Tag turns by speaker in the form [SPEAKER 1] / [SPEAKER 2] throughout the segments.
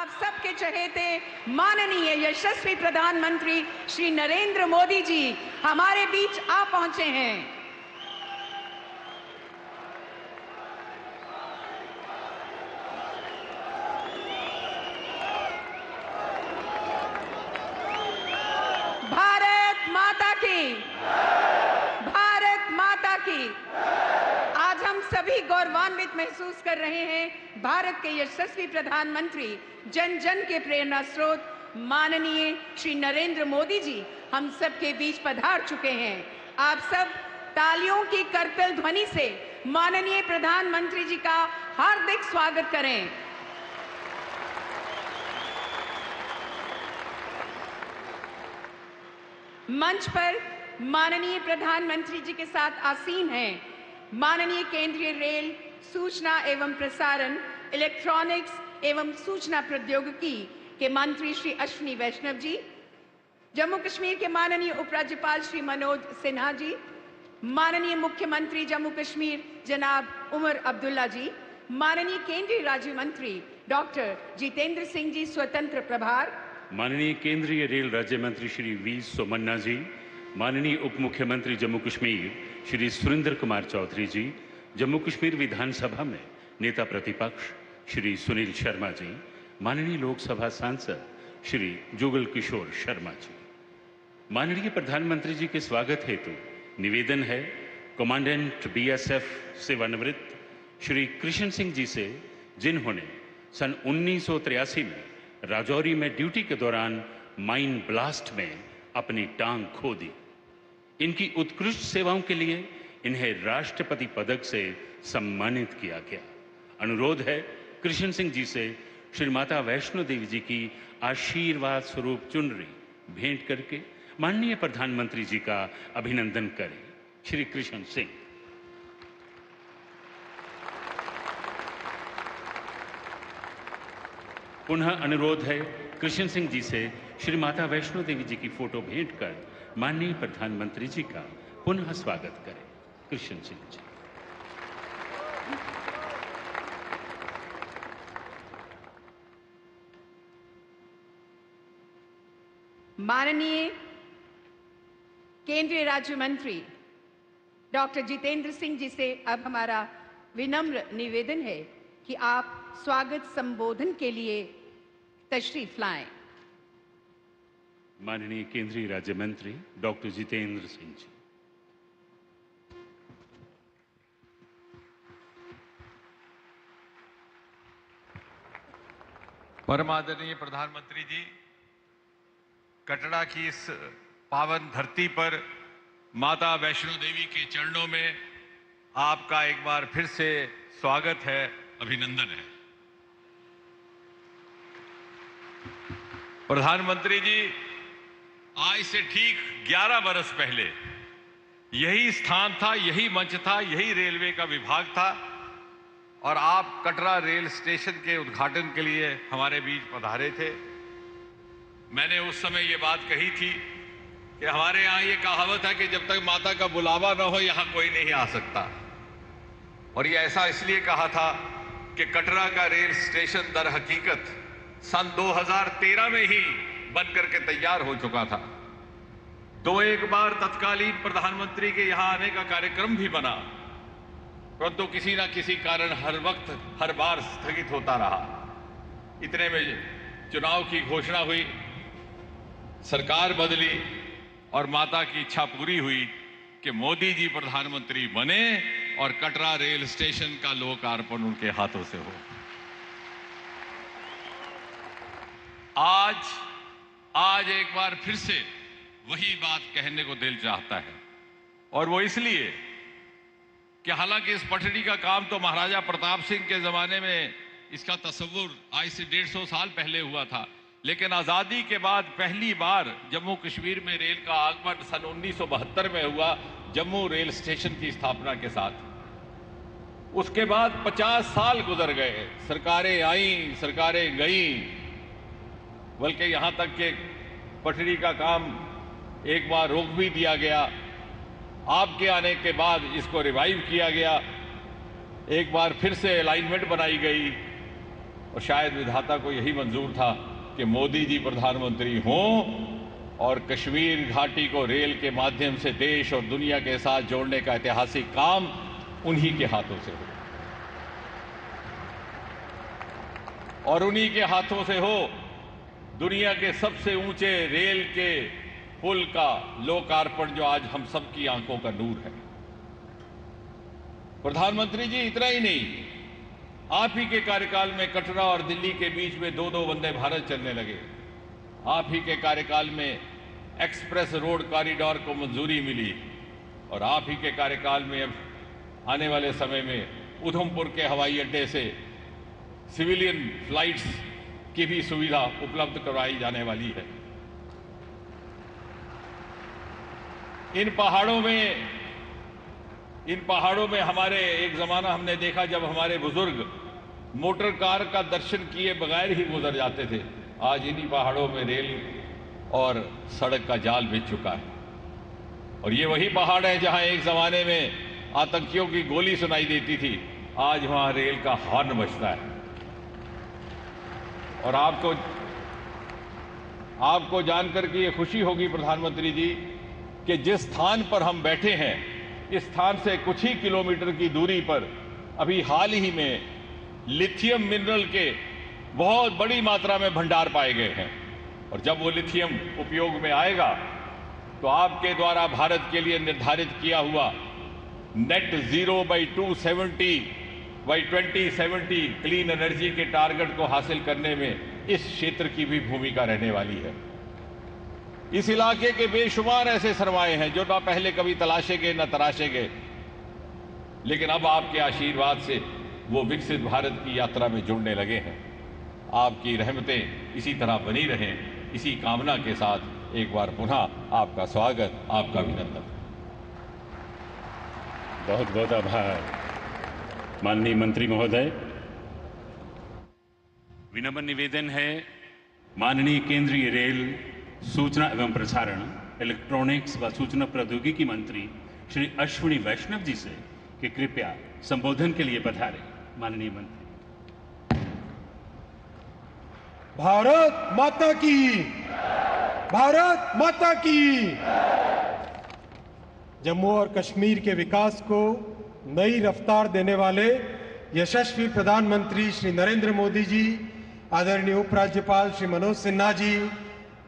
[SPEAKER 1] आप सबके चहेते माननीय यशस्वी प्रधानमंत्री श्री नरेंद्र मोदी जी हमारे बीच आ पहुंचे हैं। भारत माता की, भारत माता की। आज हम सभी गौरवान्वित महसूस कर रहे हैं भारत के यशस्वी प्रधानमंत्री, जन जन के प्रेरणा स्रोत माननीय श्री नरेंद्र मोदी जी हम सबके बीच पधार चुके हैं। आप सब तालियों की करतल ध्वनि से माननीय प्रधानमंत्री जी का हार्दिक स्वागत करें। मंच पर माननीय प्रधानमंत्री जी के साथ आसीन हैं माननीय केंद्रीय रेल, सूचना एवं प्रसारण, इलेक्ट्रॉनिक्स एवं सूचना प्रौद्योगिकी के मंत्री श्री अश्विनी वैष्णव जी, जम्मू कश्मीर के माननीय उपराज्यपाल श्री मनोज सिन्हा जी, माननीय मुख्यमंत्री जम्मू कश्मीर जनाब उमर अब्दुल्ला जी, माननीय केंद्रीय राज्य मंत्री डॉक्टर जितेंद्र सिंह जी स्वतंत्र प्रभार,
[SPEAKER 2] माननीय केंद्रीय रेल राज्य मंत्री श्री वी सोमन्ना जी, माननीय उप मुख्यमंत्री जम्मू कश्मीर श्री सुरेंद्र कुमार चौधरी जी, जम्मू कश्मीर विधानसभा में नेता प्रतिपक्ष श्री सुनील शर्मा जी, माननीय लोकसभा सांसद श्री जुगल किशोर शर्मा जी। माननीय प्रधानमंत्री जी के स्वागत हेतु निवेदन है कमांडेंट बीएसएफ सेवानिवृत्त श्री कृष्ण सिंह जी से, जिन्होंने सन 1983 में राजौरी में ड्यूटी के दौरान माइन ब्लास्ट में अपनी टांग खो दी। इनकी उत्कृष्ट सेवाओं के लिए इन्हें राष्ट्रपति पदक से सम्मानित किया गया। अनुरोध है कृष्ण सिंह जी से श्री माता वैष्णो देवी जी की आशीर्वाद स्वरूप चुनरी भेंट करके माननीय प्रधानमंत्री जी का अभिनंदन करें। श्री कृष्ण सिंह। पुनः अनुरोध है कृष्ण सिंह जी से श्री माता वैष्णो देवी जी की फोटो भेंट कर माननीय प्रधानमंत्री जी का पुनः स्वागत करें। कृष्ण सिंह जी।
[SPEAKER 1] माननीय केंद्रीय राज्य मंत्री डॉक्टर जितेंद्र सिंह जी से अब हमारा विनम्र निवेदन है कि आप स्वागत संबोधन के लिए तशरीफ लाएं।
[SPEAKER 2] माननीय केंद्रीय राज्य मंत्री डॉक्टर जितेंद्र सिंह जी।
[SPEAKER 3] परमादरणीय प्रधानमंत्री जी, कटरा की इस पावन धरती पर माता वैष्णो देवी के चरणों में आपका एक बार फिर से स्वागत है, अभिनंदन है। प्रधानमंत्री जी, आज से ठीक 11 बरस पहले यही स्थान था, यही मंच था, यही रेलवे का विभाग था और आप कटरा रेल स्टेशन के उद्घाटन के लिए हमारे बीच पधारे थे। मैंने उस समय ये बात कही थी कि हमारे यहाँ ये कहावत है कि जब तक माता का बुलावा न हो यहाँ कोई नहीं आ सकता, और ये ऐसा इसलिए कहा था कि कटरा का रेल स्टेशन दर हकीकत सन 2013 में ही बन करके तैयार हो चुका था। तो एक बार तत्कालीन प्रधानमंत्री के यहाँ आने का कार्यक्रम भी बना, परंतु किसी ना किसी कारण हर वक्त हर बार स्थगित होता रहा। इतने में चुनाव की घोषणा हुई, सरकार बदली और माता की इच्छा पूरी हुई कि मोदी जी प्रधानमंत्री बने और कटरा रेल स्टेशन का लोकार्पण उनके हाथों से हो। आज एक बार फिर से वही बात कहने को दिल चाहता है, और वो इसलिए कि हालांकि इस पटरी का काम तो महाराजा प्रताप सिंह के जमाने में इसका तस्वुर आज से 150 साल पहले हुआ था, लेकिन आज़ादी के बाद पहली बार जम्मू कश्मीर में रेल का आगमन सन 1972 में हुआ, जम्मू रेल स्टेशन की स्थापना के साथ। उसके बाद 50 साल गुजर गए, सरकारें आईं, सरकारें गईं, बल्कि यहाँ तक कि पटरी का काम एक बार रोक भी दिया गया। आपके आने के बाद इसको रिवाइव किया गया, एक बार फिर से अलाइनमेंट बनाई गई और शायद विधाता को यही मंजूर था कि मोदी जी प्रधानमंत्री हों और कश्मीर घाटी को रेल के माध्यम से देश और दुनिया के साथ जोड़ने का ऐतिहासिक काम उन्हीं के हाथों से हो, और उन्हीं के हाथों से हो दुनिया के सबसे ऊंचे रेल के पुल का लोकार्पण, जो आज हम सबकी आंखों का नूर है। प्रधानमंत्री जी, इतना ही नहीं, आप ही के कार्यकाल में कटरा और दिल्ली के बीच में 2-2 वंदे भारत चलने लगे। आप ही के कार्यकाल में एक्सप्रेस रोड कॉरिडोर को मंजूरी मिली, और आप ही के कार्यकाल में अब आने वाले समय में उधमपुर के हवाई अड्डे से सिविलियन फ्लाइट्स की भी सुविधा उपलब्ध करवाई जाने वाली है। इन पहाड़ों में हमारे एक जमाना हमने देखा जब हमारे बुजुर्ग मोटर कार का दर्शन किए बगैर ही गुजर जाते थे। आज इन्हीं पहाड़ों में रेल और सड़क का जाल बिछ चुका है, और ये वही पहाड़ है जहां एक जमाने में आतंकियों की गोली सुनाई देती थी, आज वहां रेल का हॉर्न बजता है। और आपको जानकर के ये खुशी होगी प्रधानमंत्री जी कि जिस स्थान पर हम बैठे हैं, इस स्थान से कुछ ही किलोमीटर की दूरी पर अभी हाल ही में लिथियम मिनरल के बहुत बड़ी मात्रा में भंडार पाए गए हैं, और जब वो लिथियम उपयोग में आएगा तो आपके द्वारा भारत के लिए निर्धारित किया हुआ net zero by 2070 clean energy के टारगेट को हासिल करने में इस क्षेत्र की भी भूमिका रहने वाली है। इस इलाके के बेशुमार ऐसे सरमाए हैं जो ना पहले कभी तलाशे गए न तराशे गए, लेकिन अब आपके आशीर्वाद से वो विकसित भारत की यात्रा में जुड़ने लगे हैं। आपकी रहमतें इसी तरह बनी रहें, इसी कामना के साथ एक बार पुनः आपका स्वागत, आपका अभिनंदन।
[SPEAKER 2] बहुत बहुत आभार माननीय मंत्री महोदय। विनम्र निवेदन है माननीय केंद्रीय रेल, सूचना एवं प्रसारण, इलेक्ट्रॉनिक्स व सूचना प्रौद्योगिकी मंत्री श्री अश्विनी वैष्णव जी से कि कृपया संबोधन के लिए पधारें। माननीय मंत्री।
[SPEAKER 4] भारत माता की, भारत माता की। जम्मू और कश्मीर के विकास को नई रफ्तार देने वाले यशस्वी प्रधानमंत्री श्री नरेंद्र मोदी जी, आदरणीय उपराज्यपाल श्री मनोज सिन्हा जी,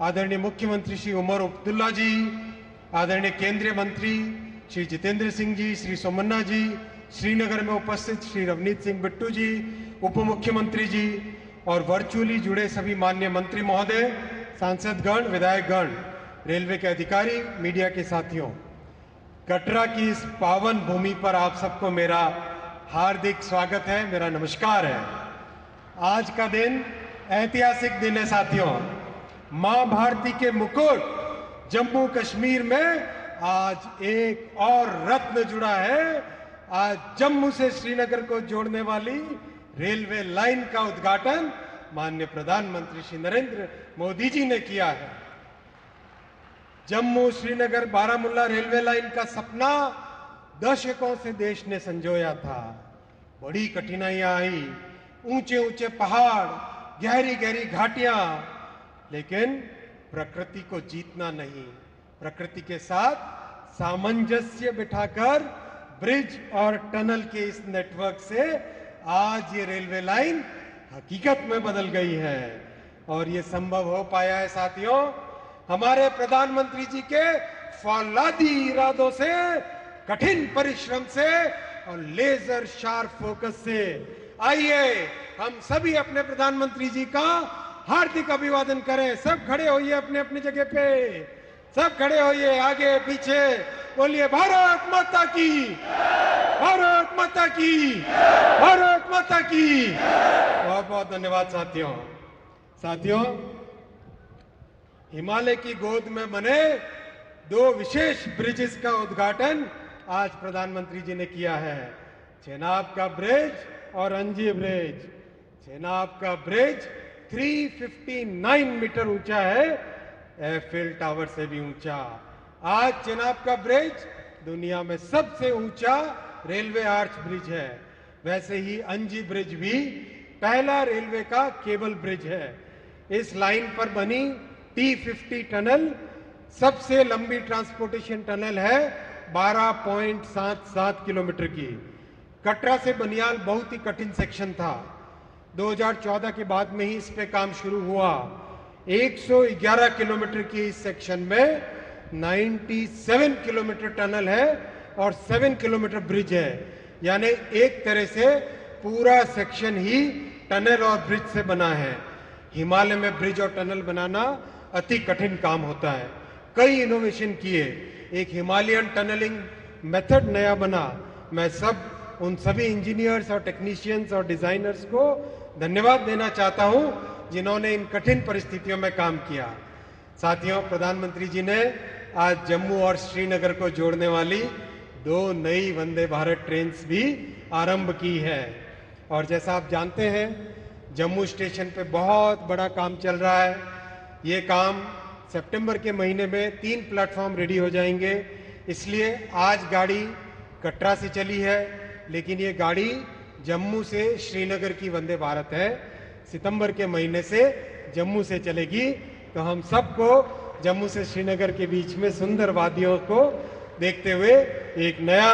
[SPEAKER 4] आदरणीय मुख्यमंत्री श्री उमर अब्दुल्ला जी, आदरणीय केंद्रीय मंत्री श्री जितेंद्र सिंह जी, श्री सोमन्ना जी, श्रीनगर में उपस्थित श्री रवनीत सिंह बिट्टू जी, उप मुख्यमंत्री जी, और वर्चुअली जुड़े सभी माननीय मंत्री महोदय, सांसदगण, विधायकगण, रेलवे के अधिकारी, मीडिया के साथियों, कटरा की इस पावन भूमि पर आप सबको मेरा हार्दिक स्वागत है, मेरा नमस्कार है। आज का दिन ऐतिहासिक दिन है साथियों। मां भारती के मुकुट जम्मू कश्मीर में आज एक और रत्न जुड़ा है। आज जम्मू से श्रीनगर को जोड़ने वाली रेलवे लाइन का उद्घाटन माननीय प्रधानमंत्री श्री नरेंद्र मोदी जी ने किया है। जम्मू श्रीनगर बारामूला रेलवे लाइन का सपना दशकों से देश ने संजोया था। बड़ी कठिनाइयां आई, ऊंचे ऊंचे पहाड़, गहरी गहरी घाटियां, लेकिन प्रकृति को जीतना नहीं, प्रकृति के साथ सामंजस्य बिठाकर ब्रिज और टनल के इस नेटवर्क से आज ये रेलवे लाइन हकीकत में बदल गई है। और ये संभव हो पाया है साथियों हमारे प्रधानमंत्री जी के फौलादी इरादों से, कठिन परिश्रम से और लेजर शार्प फोकस से। आइए हम सभी अपने प्रधानमंत्री जी का हार्दिक अभिवादन करें। सब खड़े होइए अपने अपनी जगह पे, सब खड़े होइए, आगे पीछे बोलिए भारत माता की, भारत माता की, भारत माता की। बहुत बहुत धन्यवाद साथियों। साथियों, हिमालय की गोद में बने दो विशेष ब्रिजेस का उद्घाटन आज प्रधानमंत्री जी ने किया है, चेनाब का ब्रिज और अंजी ब्रिज। चेनाब का ब्रिज 359 मीटर ऊंचा है, एफिल टावर से भी ऊंचा। आज चेनाब का ब्रिज दुनिया में सबसे ऊंचा रेलवे आर्च ब्रिज है। वैसे ही अंजी ब्रिज भी पहला रेलवे का केबल ब्रिज है। इस लाइन पर बनी T50 टनल सबसे लंबी ट्रांसपोर्टेशन टनल है, 12.77 किलोमीटर की। कटरा से बनियाल बहुत ही कठिन सेक्शन था। 2014 के बाद में ही इस पे काम शुरू हुआ। 111 किलोमीटर की इस सेक्शन में 97 किलोमीटर टनल है और 7 किलोमीटर ब्रिज है, यानी एक तरह से पूरा सेक्शन ही टनल और ब्रिज से बना है। हिमालय में ब्रिज और टनल बनाना अति कठिन काम होता है। कई इनोवेशन किए, एक हिमालयन टनलिंग मेथड नया बना। मैं उन सभी इंजीनियर्स और टेक्नीशियंस और डिजाइनर्स को धन्यवाद देना चाहता हूं जिन्होंने इन कठिन परिस्थितियों में काम किया। साथियों, प्रधानमंत्री जी ने आज जम्मू और श्रीनगर को जोड़ने वाली 2 नई वंदे भारत ट्रेन्स भी आरंभ की है। और जैसा आप जानते हैं, जम्मू स्टेशन पे बहुत बड़ा काम चल रहा है। ये काम सितंबर के महीने में 3 प्लेटफॉर्म रेडी हो जाएंगे। इसलिए आज गाड़ी कटरा से चली है, लेकिन ये गाड़ी जम्मू से श्रीनगर की वंदे भारत है। सितंबर के महीने से जम्मू से चलेगी, तो हम सबको जम्मू से श्रीनगर के बीच में सुंदर वादियों को देखते हुए एक नया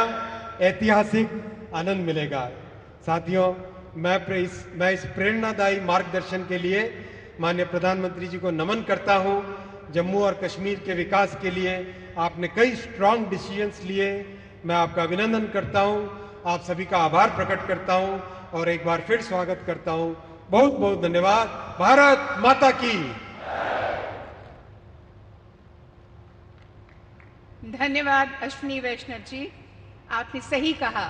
[SPEAKER 4] ऐतिहासिक आनंद मिलेगा। साथियों, मैं इस प्रेरणादायी मार्गदर्शन के लिए माननीय प्रधानमंत्री जी को नमन करता हूं। जम्मू और कश्मीर के विकास के लिए आपने कई स्ट्रांग डिसीजंस लिए। मैं आपका अभिनंदन करता हूं, आप सभी का आभार प्रकट करता हूं और एक बार फिर स्वागत करता हूं। बहुत बहुत धन्यवाद। भारत माता की।
[SPEAKER 1] धन्यवाद अश्विनी वैष्णव जी, आपने सही कहा।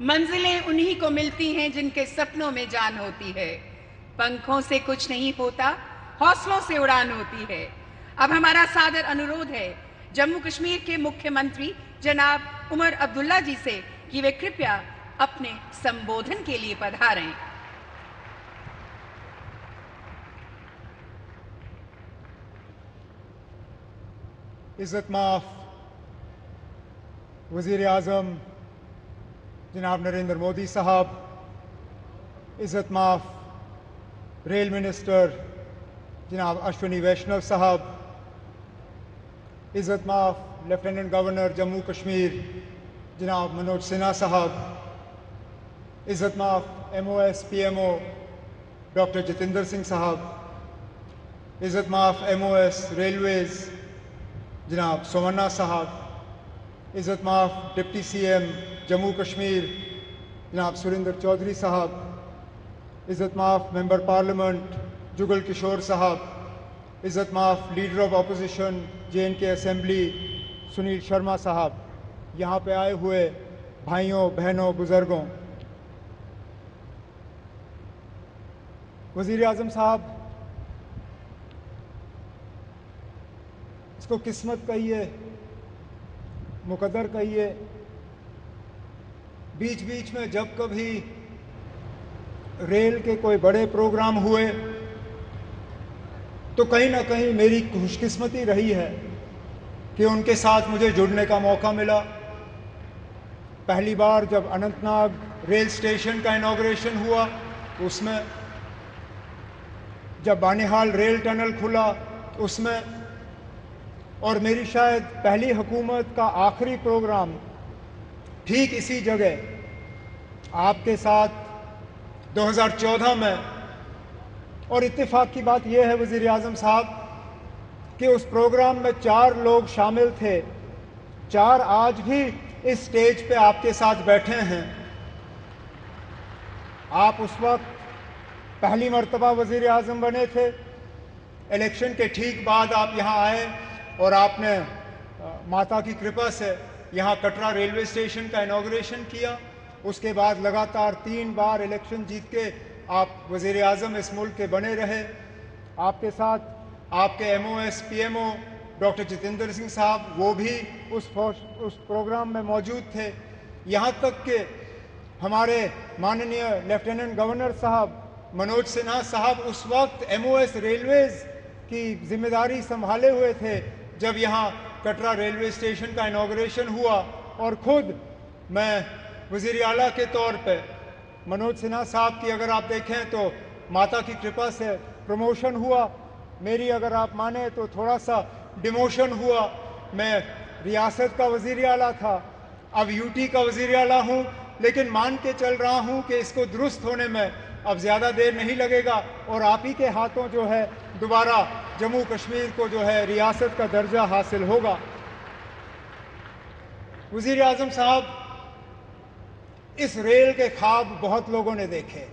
[SPEAKER 1] मंजिलें उन्हीं को मिलती हैं जिनके सपनों में जान होती है। पंखों से कुछ नहीं होता, हौसलों से उड़ान होती है। अब हमारा सादर अनुरोध है जम्मू कश्मीर के मुख्यमंत्री जनाब उमर अब्दुल्ला जी से कि वे कृपया अपने संबोधन के लिए पधारें।
[SPEAKER 5] इज़्ज़त माफ़ वज़ीर आज़म जनाब नरेंद्र मोदी साहब, इज़्ज़त माफ़ रेल मिनिस्टर जनाब अश्विनी वैष्णव साहब, इज़्ज़त माफ़ लेफ्टिनेंट गवर्नर जम्मू कश्मीर जनाब मनोज सिन्हा साहब, इज़्ज़त माफ़ MOS PMO doctor Jitendra Singh साहब, इज़्ज़त माफ़ MOS रेलवेज़ जनाब सोमन्ना साहब, इज़्ज़त माफ़ डिप्टी CM जम्मू कश्मीर जनाब सुरेंद्र चौधरी साहब, इज़्ज़त माफ़ मेंबर पार्लियामेंट जुगल किशोर साहब, इज़्ज़त माफ़ leader of opposition JNK assembly Sunil Sharma साहब, यहाँ पे आए हुए भाइयों बहनों बुज़ुर्गों, वज़ीर आज़म साहब, इसको किस्मत कहिए, मुकद्दर कहिए, बीच बीच में जब कभी रेल के कोई बड़े प्रोग्राम हुए तो कहीं ना कहीं मेरी खुशकिस्मती रही है कि उनके साथ मुझे जुड़ने का मौका मिला। पहली बार जब अनंतनाग रेल स्टेशन का इनॉग्रेशन हुआ उसमें, जब बानिहाल रेल टनल खुला उसमें, और मेरी शायद पहली हुकूमत का आखिरी प्रोग्राम ठीक इसी जगह आपके साथ 2014 में। और इत्तेफाक की बात यह है वज़ीर आज़म साहब कि उस प्रोग्राम में 4 लोग शामिल थे, 4 आज भी इस स्टेज पे आपके साथ बैठे हैं। आप उस वक्त पहली मर्तबा वज़ीर आज़म बने थे, इलेक्शन के ठीक बाद आप यहाँ आए और आपने माता की कृपा से यहाँ कटरा रेलवे स्टेशन का इनॉग्रेशन किया। उसके बाद लगातार 3 बार इलेक्शन जीत के आप वज़ीर आज़म इस मुल्क के बने रहे। आपके साथ आपके MOS PMO doctor Jitendra Singh साहब, वो भी उस प्रोग्राम में मौजूद थे। यहाँ तक कि हमारे माननीय लेफ्टिनेंट गवर्नर साहब मनोज सिन्हा साहब उस वक्त MOS रेलवेज़ की जिम्मेदारी संभाले हुए थे जब यहाँ कटरा रेलवे स्टेशन का इनॉग्रेशन हुआ। और ख़ुद मैं वज़ीर आला के तौर पे मनोज सिन्हा साहब की अगर आप देखें तो माता की कृपा से प्रमोशन हुआ, मेरी अगर आप माने तो थोड़ा सा डिमोशन हुआ। मैं रियासत का वज़ीर आला था, अब यूटी का वज़ीर आला हूँ, लेकिन मान के चल रहा हूँ कि इसको दुरुस्त होने में अब ज़्यादा देर नहीं लगेगा और आप ही के हाथों जो है दोबारा जम्मू कश्मीर को जो है रियासत का दर्जा हासिल होगा। वज़ीर आज़म साहब, इस रेल के ख्वाब बहुत लोगों ने देखे,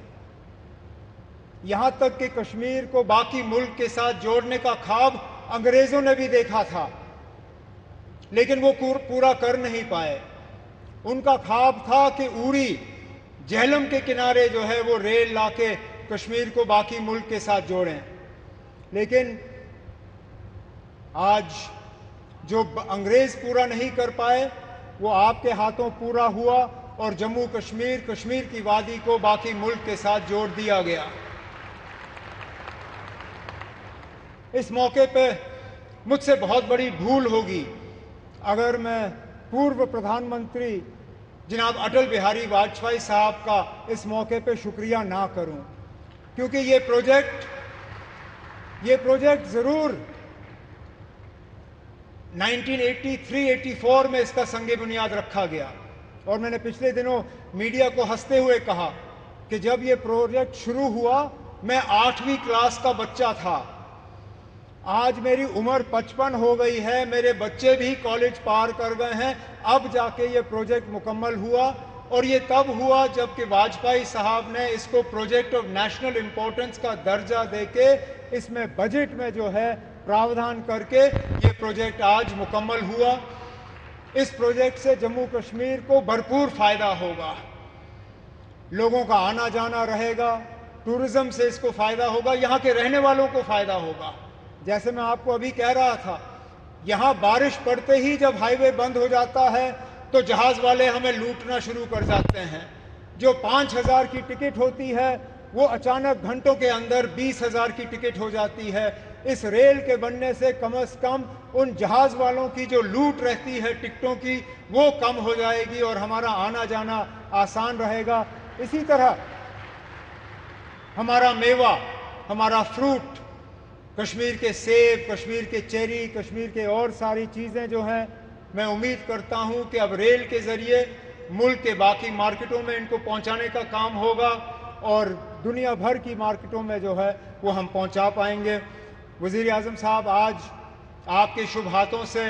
[SPEAKER 5] यहां तक कि कश्मीर को बाकी मुल्क के साथ जोड़ने का ख्वाब अंग्रेजों ने भी देखा था, लेकिन वो पूरा कर नहीं पाए। उनका ख्वाब था कि उड़ी झेलम के किनारे जो है वो रेल लाके कश्मीर को बाकी मुल्क के साथ जोड़ें, लेकिन आज जो अंग्रेज पूरा नहीं कर पाए वो आपके हाथों पूरा हुआ और जम्मू कश्मीर, कश्मीर की वादी को बाकी मुल्क के साथ जोड़ दिया गया। इस मौके पे मुझसे बहुत बड़ी भूल होगी अगर मैं पूर्व प्रधानमंत्री जनाब अटल बिहारी वाजपेयी साहब का इस मौके पे शुक्रिया ना करूं, क्योंकि ये प्रोजेक्ट ज़रूर 1983-84 में इसका संगे बुनियाद रखा गया और मैंने पिछले दिनों मीडिया को हंसते हुए कहा कि जब ये प्रोजेक्ट शुरू हुआ मैं 8वीं क्लास का बच्चा था। आज मेरी उम्र 55 हो गई है, मेरे बच्चे भी कॉलेज पार कर गए हैं, अब जाके ये प्रोजेक्ट मुकम्मल हुआ और ये तब हुआ जबकि वाजपेयी साहब ने इसको प्रोजेक्ट ऑफ नेशनल इम्पोर्टेंस का दर्जा देके इसमें बजट में जो है प्रावधान करके ये प्रोजेक्ट आज मुकम्मल हुआ। इस प्रोजेक्ट से जम्मू कश्मीर को भरपूर फायदा होगा, लोगों का आना जाना रहेगा, टूरिज्म से इसको फायदा होगा, यहाँ के रहने वालों को फायदा होगा। जैसे मैं आपको अभी कह रहा था, यहाँ बारिश पड़ते ही जब हाईवे बंद हो जाता है तो जहाज वाले हमें लूटना शुरू कर जाते हैं। जो 5,000 की टिकट होती है वो अचानक घंटों के अंदर 20,000 की टिकट हो जाती है। इस रेल के बनने से कम उन जहाज वालों की जो लूट रहती है टिकटों की वो कम हो जाएगी और हमारा आना जाना आसान रहेगा। इसी तरह हमारा मेवा, हमारा फ्रूट, कश्मीर के सेब, कश्मीर के चेरी, कश्मीर के और सारी चीज़ें जो हैं, मैं उम्मीद करता हूं कि अब रेल के ज़रिए मुल्क के बाकी मार्केटों में इनको पहुंचाने का काम होगा और दुनिया भर की मार्केटों में जो है वो हम पहुंचा पाएंगे। वज़ीर आज़म साहब, आज आपके शुभ हाथों से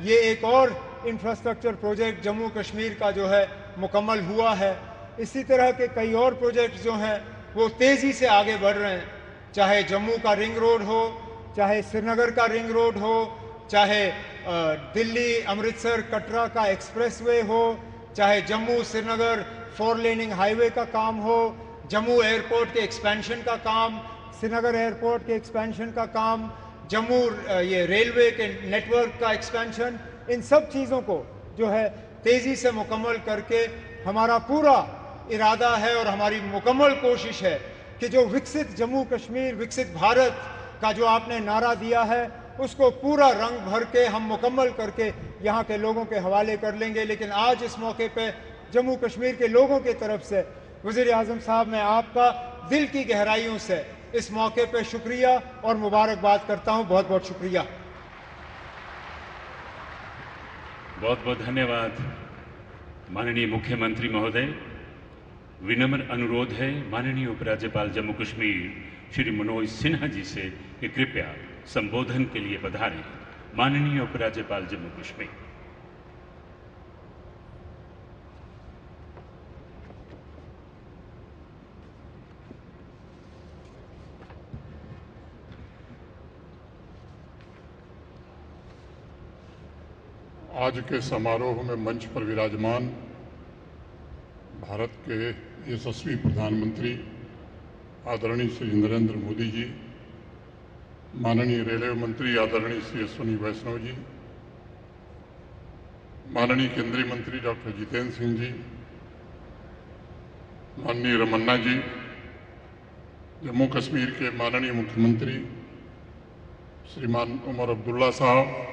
[SPEAKER 5] ये एक और इंफ्रास्ट्रक्चर प्रोजेक्ट जम्मू कश्मीर का जो है मुकम्मल हुआ है। इसी तरह के कई और प्रोजेक्ट जो हैं वो तेज़ी से आगे बढ़ रहे हैं, चाहे जम्मू का रिंग रोड हो, चाहे श्रीनगर का रिंग रोड हो, चाहे दिल्ली अमृतसर कटरा का एक्सप्रेसवे हो, चाहे जम्मू श्रीनगर 4 लेनिंग हाईवे का काम हो, जम्मू एयरपोर्ट के एक्सपेंशन का काम, श्रीनगर एयरपोर्ट के एक्सपेंशन का काम, जम्मू ये रेलवे के नेटवर्क का एक्सपेंशन, इन सब चीज़ों को जो है तेज़ी से मुकम्मल करके हमारा पूरा इरादा है और हमारी मुकम्मल कोशिश है कि जो विकसित जम्मू कश्मीर, विकसित भारत का जो आपने नारा दिया है उसको पूरा रंग भर के हम मुकम्मल करके यहाँ के लोगों के हवाले कर लेंगे। लेकिन आज इस मौके पे जम्मू कश्मीर के लोगों की तरफ से वज़ीर आज़म साहब, मैं आपका दिल की गहराइयों से इस मौके पे शुक्रिया और मुबारकबाद करता हूँ। बहुत बहुत शुक्रिया।
[SPEAKER 2] बहुत बहुत धन्यवाद माननीय मुख्यमंत्री महोदय। विनम्र अनुरोध है माननीय उपराज्यपाल जम्मू कश्मीर श्री मनोज सिन्हा जी से कि कृपया संबोधन के लिए पधारें। माननीय उपराज्यपाल जम्मू कश्मीर।
[SPEAKER 6] आज के समारोह में मंच पर विराजमान भारत के यशस्वी प्रधानमंत्री आदरणीय श्री नरेंद्र मोदी जी, माननीय रेलवे मंत्री आदरणीय श्री अश्विनी वैष्णव जी, माननीय केंद्रीय मंत्री डॉक्टर जितेंद्र सिंह जी, माननीय रमन्ना जी, जम्मू कश्मीर के माननीय मुख्यमंत्री श्रीमान उमर अब्दुल्ला साहब,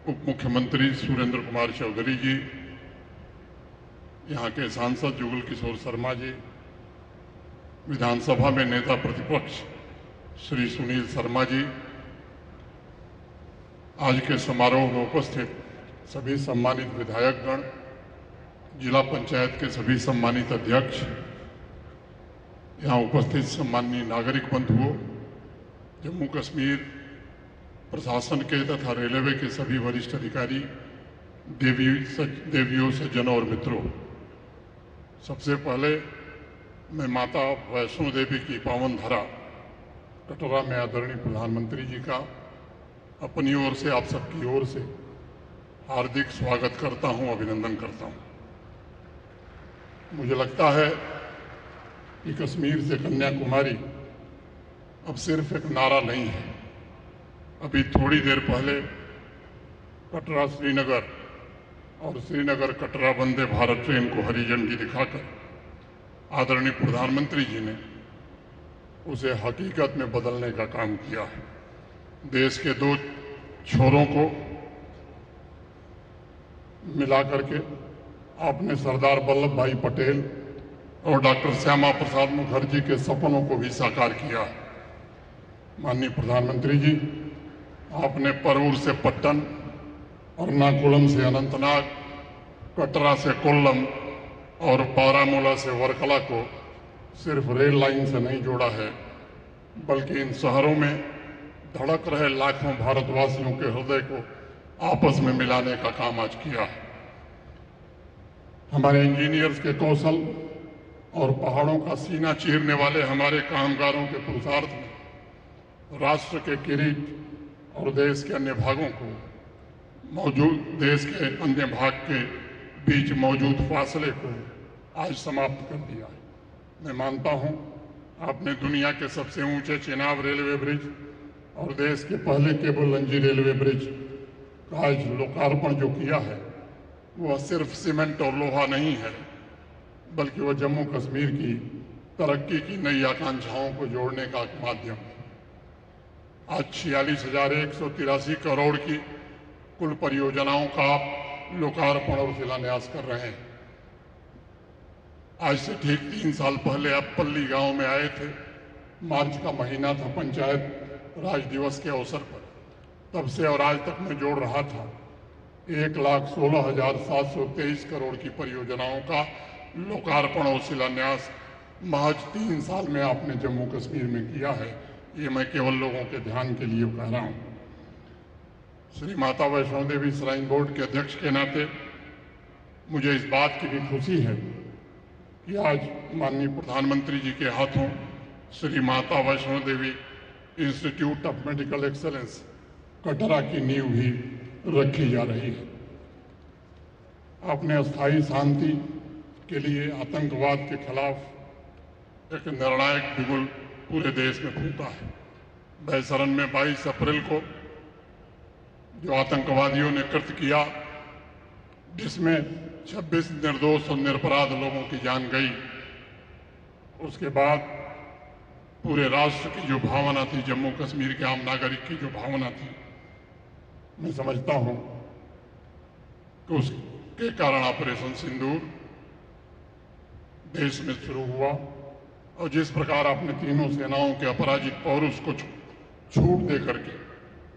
[SPEAKER 6] उप मुख्यमंत्री सुरेंद्र कुमार चौधरी जी, यहाँ के सांसद जुगल किशोर शर्मा जी, विधानसभा में नेता प्रतिपक्ष श्री सुनील शर्मा जी, आज के समारोह में उपस्थित सभी सम्मानित विधायकगण, जिला पंचायत के सभी सम्मानित अध्यक्ष, यहाँ उपस्थित सम्माननीय नागरिक बंधुओं, जम्मू कश्मीर प्रशासन के तथा रेलवे के सभी वरिष्ठ अधिकारी, देवियों, सज्जनों और मित्रों, सबसे पहले मैं माता वैष्णो देवी की पावन धरा कटरा में आदरणीय प्रधानमंत्री जी का अपनी ओर से, आप सबकी ओर से हार्दिक स्वागत करता हूं, अभिनंदन करता हूं। मुझे लगता है कि कश्मीर से कन्याकुमारी अब सिर्फ एक नारा नहीं है। अभी थोड़ी देर पहले कटरा श्रीनगर और श्रीनगर कटरा वंदे भारत ट्रेन को हरी झंडी दिखाकर आदरणीय प्रधानमंत्री जी ने उसे हकीकत में बदलने का काम किया है। देश के दो छोरों को मिलाकर के आपने सरदार वल्लभ भाई पटेल और डॉक्टर श्यामा प्रसाद मुखर्जी के सपनों को भी साकार किया है। माननीय प्रधानमंत्री जी, आपने परऊर से पट्टन, एर्नाकुलम से अनंतनाग, कटरा से कोल्लम और बारामूला से वर्कला को सिर्फ रेल लाइन से नहीं जोड़ा है, बल्कि इन शहरों में धड़क रहे लाखों भारतवासियों के हृदय को आपस में मिलाने का काम आज किया है। हमारे इंजीनियर्स के कौशल और पहाड़ों का सीना चीरने वाले हमारे कामगारों के पुरुषार्थ में राष्ट्र के किरीट और देश के अन्य भागों को देश के अन्य भाग के बीच मौजूद फासले को आज समाप्त कर दिया है। मैं मानता हूं, आपने दुनिया के सबसे ऊंचे चेनाब रेलवे ब्रिज और देश के पहले केबल लंजी रेलवे ब्रिज का आज लोकार्पण जो किया है, वह सिर्फ सीमेंट और लोहा नहीं है, बल्कि वह जम्मू कश्मीर की तरक्की की नई आकांक्षाओं को जोड़ने का एक माध्यम है। आज 46,183 करोड़ की कुल परियोजनाओं का आप लोकार्पण और शिलान्यास कर रहे हैं। आज से ठीक 3 साल पहले आप पल्ली गांव में आए थे। मार्च का महीना था, पंचायत राज दिवस के अवसर पर। तब से और आज तक मैं जोड़ रहा था 1,16,723 करोड़ की परियोजनाओं का लोकार्पण और शिलान्यास महज 3 साल में आपने जम्मू कश्मीर में किया है। ये मैं केवल लोगों के ध्यान के लिए कह रहा हूं। श्री माता वैष्णो देवी श्राइन बोर्ड के अध्यक्ष के नाते मुझे इस बात की भी खुशी है कि आज माननीय प्रधानमंत्री जी के हाथों Shri Mata Vaishno Devi institute of medical excellence Katra की नींव भी रखी जा रही है। आपने अस्थायी शांति के लिए आतंकवाद के खिलाफ एक निर्णायक बिगुल पूरे देश में फूंका है। बैसरन में 22 अप्रैल को जो आतंकवादियों ने कृत्य किया, जिसमें 26 निर्दोष और निरपराध लोगों की जान गई, उसके बाद पूरे राष्ट्र की जो भावना थी, जम्मू कश्मीर के आम नागरिक की जो भावना थी, मैं समझता हूं कि उसके कारण ऑपरेशन सिंदूर देश में शुरू हुआ और जिस प्रकार आपने तीनों सेनाओं के अपराजित पौरुष को छूट दे करके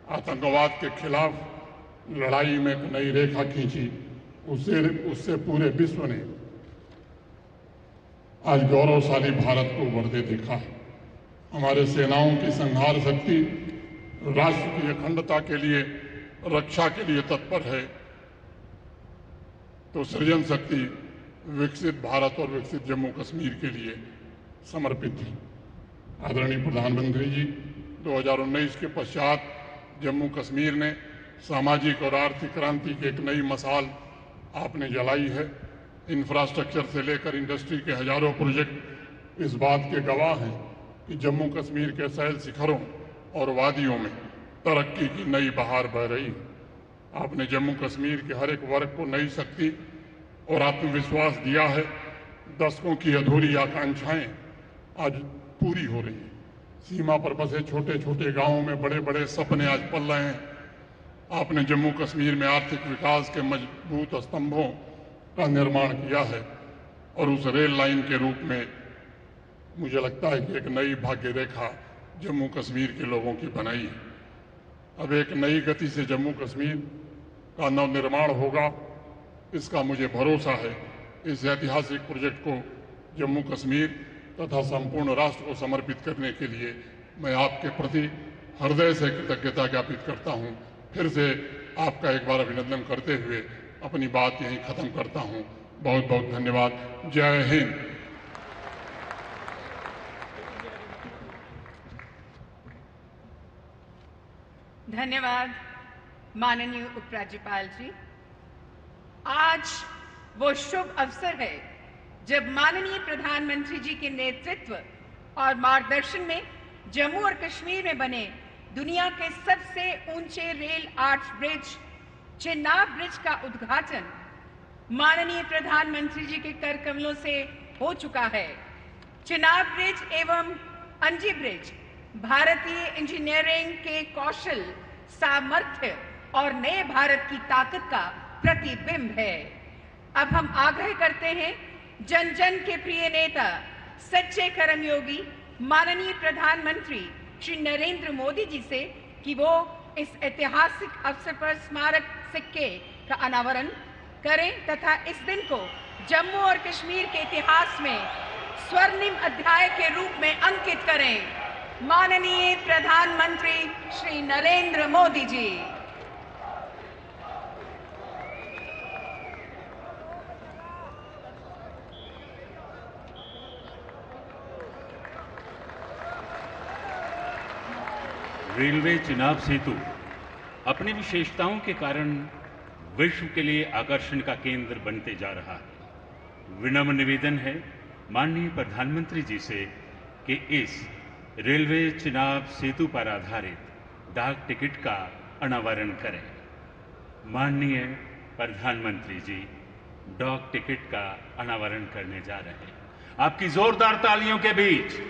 [SPEAKER 6] आतंकवाद के खिलाफ लड़ाई में एक नई रेखा खींची, उससे पूरे विश्व ने आज गौरवशाली भारत को उभरते देखा है। हमारे सेनाओं की संहार शक्ति राष्ट्र की अखंडता के लिए, रक्षा के लिए तत्पर है, तो सृजन शक्ति विकसित भारत और विकसित जम्मू कश्मीर के लिए समर्पित है। आदरणीय प्रधानमंत्री जी, 2019 के पश्चात जम्मू कश्मीर ने सामाजिक और आर्थिक क्रांति की एक नई मशाल आपने जलाई है। इंफ्रास्ट्रक्चर से लेकर इंडस्ट्री के हजारों प्रोजेक्ट इस बात के गवाह हैं कि जम्मू कश्मीर के सैल शिखरों और वादियों में तरक्की की नई बहार बह रही है। आपने जम्मू कश्मीर के हर एक वर्ग को नई शक्ति और आत्मविश्वास दिया है। दशकों की अधूरी आकांक्षाएं आज पूरी हो रही हैं। सीमा पर बसे छोटे छोटे गांवों में बड़े बड़े सपने आज पल रहे हैं। आपने जम्मू कश्मीर में आर्थिक विकास के मजबूत स्तंभों का निर्माण किया है और उस रेल लाइन के रूप में मुझे लगता है कि एक नई भाग्य रेखा जम्मू कश्मीर के लोगों की बनाई है। अब एक नई गति से जम्मू कश्मीर का नवनिर्माण होगा, इसका मुझे भरोसा है। इस ऐतिहासिक प्रोजेक्ट को जम्मू कश्मीर तथा संपूर्ण राष्ट्र को समर्पित करने के लिए मैं आपके प्रति हृदय से कृतज्ञता ज्ञापित करता हूं। फिर से आपका एक बार अभिनंदन करते हुए अपनी बात यहीं खत्म करता हूं। बहुत बहुत धन्यवाद। जय हिंद।
[SPEAKER 1] धन्यवाद माननीय उपराज्यपाल जी। आज वो शुभ अवसर है जब माननीय प्रधानमंत्री जी के नेतृत्व और मार्गदर्शन में जम्मू और कश्मीर में बने दुनिया के सबसे ऊंचे rail arch bridge Chenab bridge का उद्घाटन माननीय प्रधानमंत्री जी के कर कमलों से हो चुका है। चेनाब ब्रिज एवं अंजी ब्रिज भारतीय इंजीनियरिंग के कौशल, सामर्थ्य और नए भारत की ताकत का प्रतिबिंब है। अब हम आग्रह करते हैं जन जन के प्रिय नेता, सच्चे कर्मयोगी माननीय प्रधानमंत्री श्री नरेंद्र मोदी जी से कि वो इस ऐतिहासिक अवसर पर स्मारक सिक्के का अनावरण करें तथा इस दिन को जम्मू और कश्मीर के इतिहास में स्वर्णिम अध्याय के रूप में अंकित करें। माननीय प्रधानमंत्री श्री नरेंद्र मोदी जी।
[SPEAKER 2] रेलवे चेनाब सेतु अपनी विशेषताओं के कारण विश्व के लिए आकर्षण का केंद्र बनते जा रहा है। विनम्र निवेदन है माननीय प्रधानमंत्री जी से कि इस रेलवे चेनाब सेतु पर आधारित डाक टिकट का अनावरण करें। माननीय प्रधानमंत्री जी डाक टिकट का अनावरण करने जा रहे हैं। आपकी जोरदार तालियों के बीच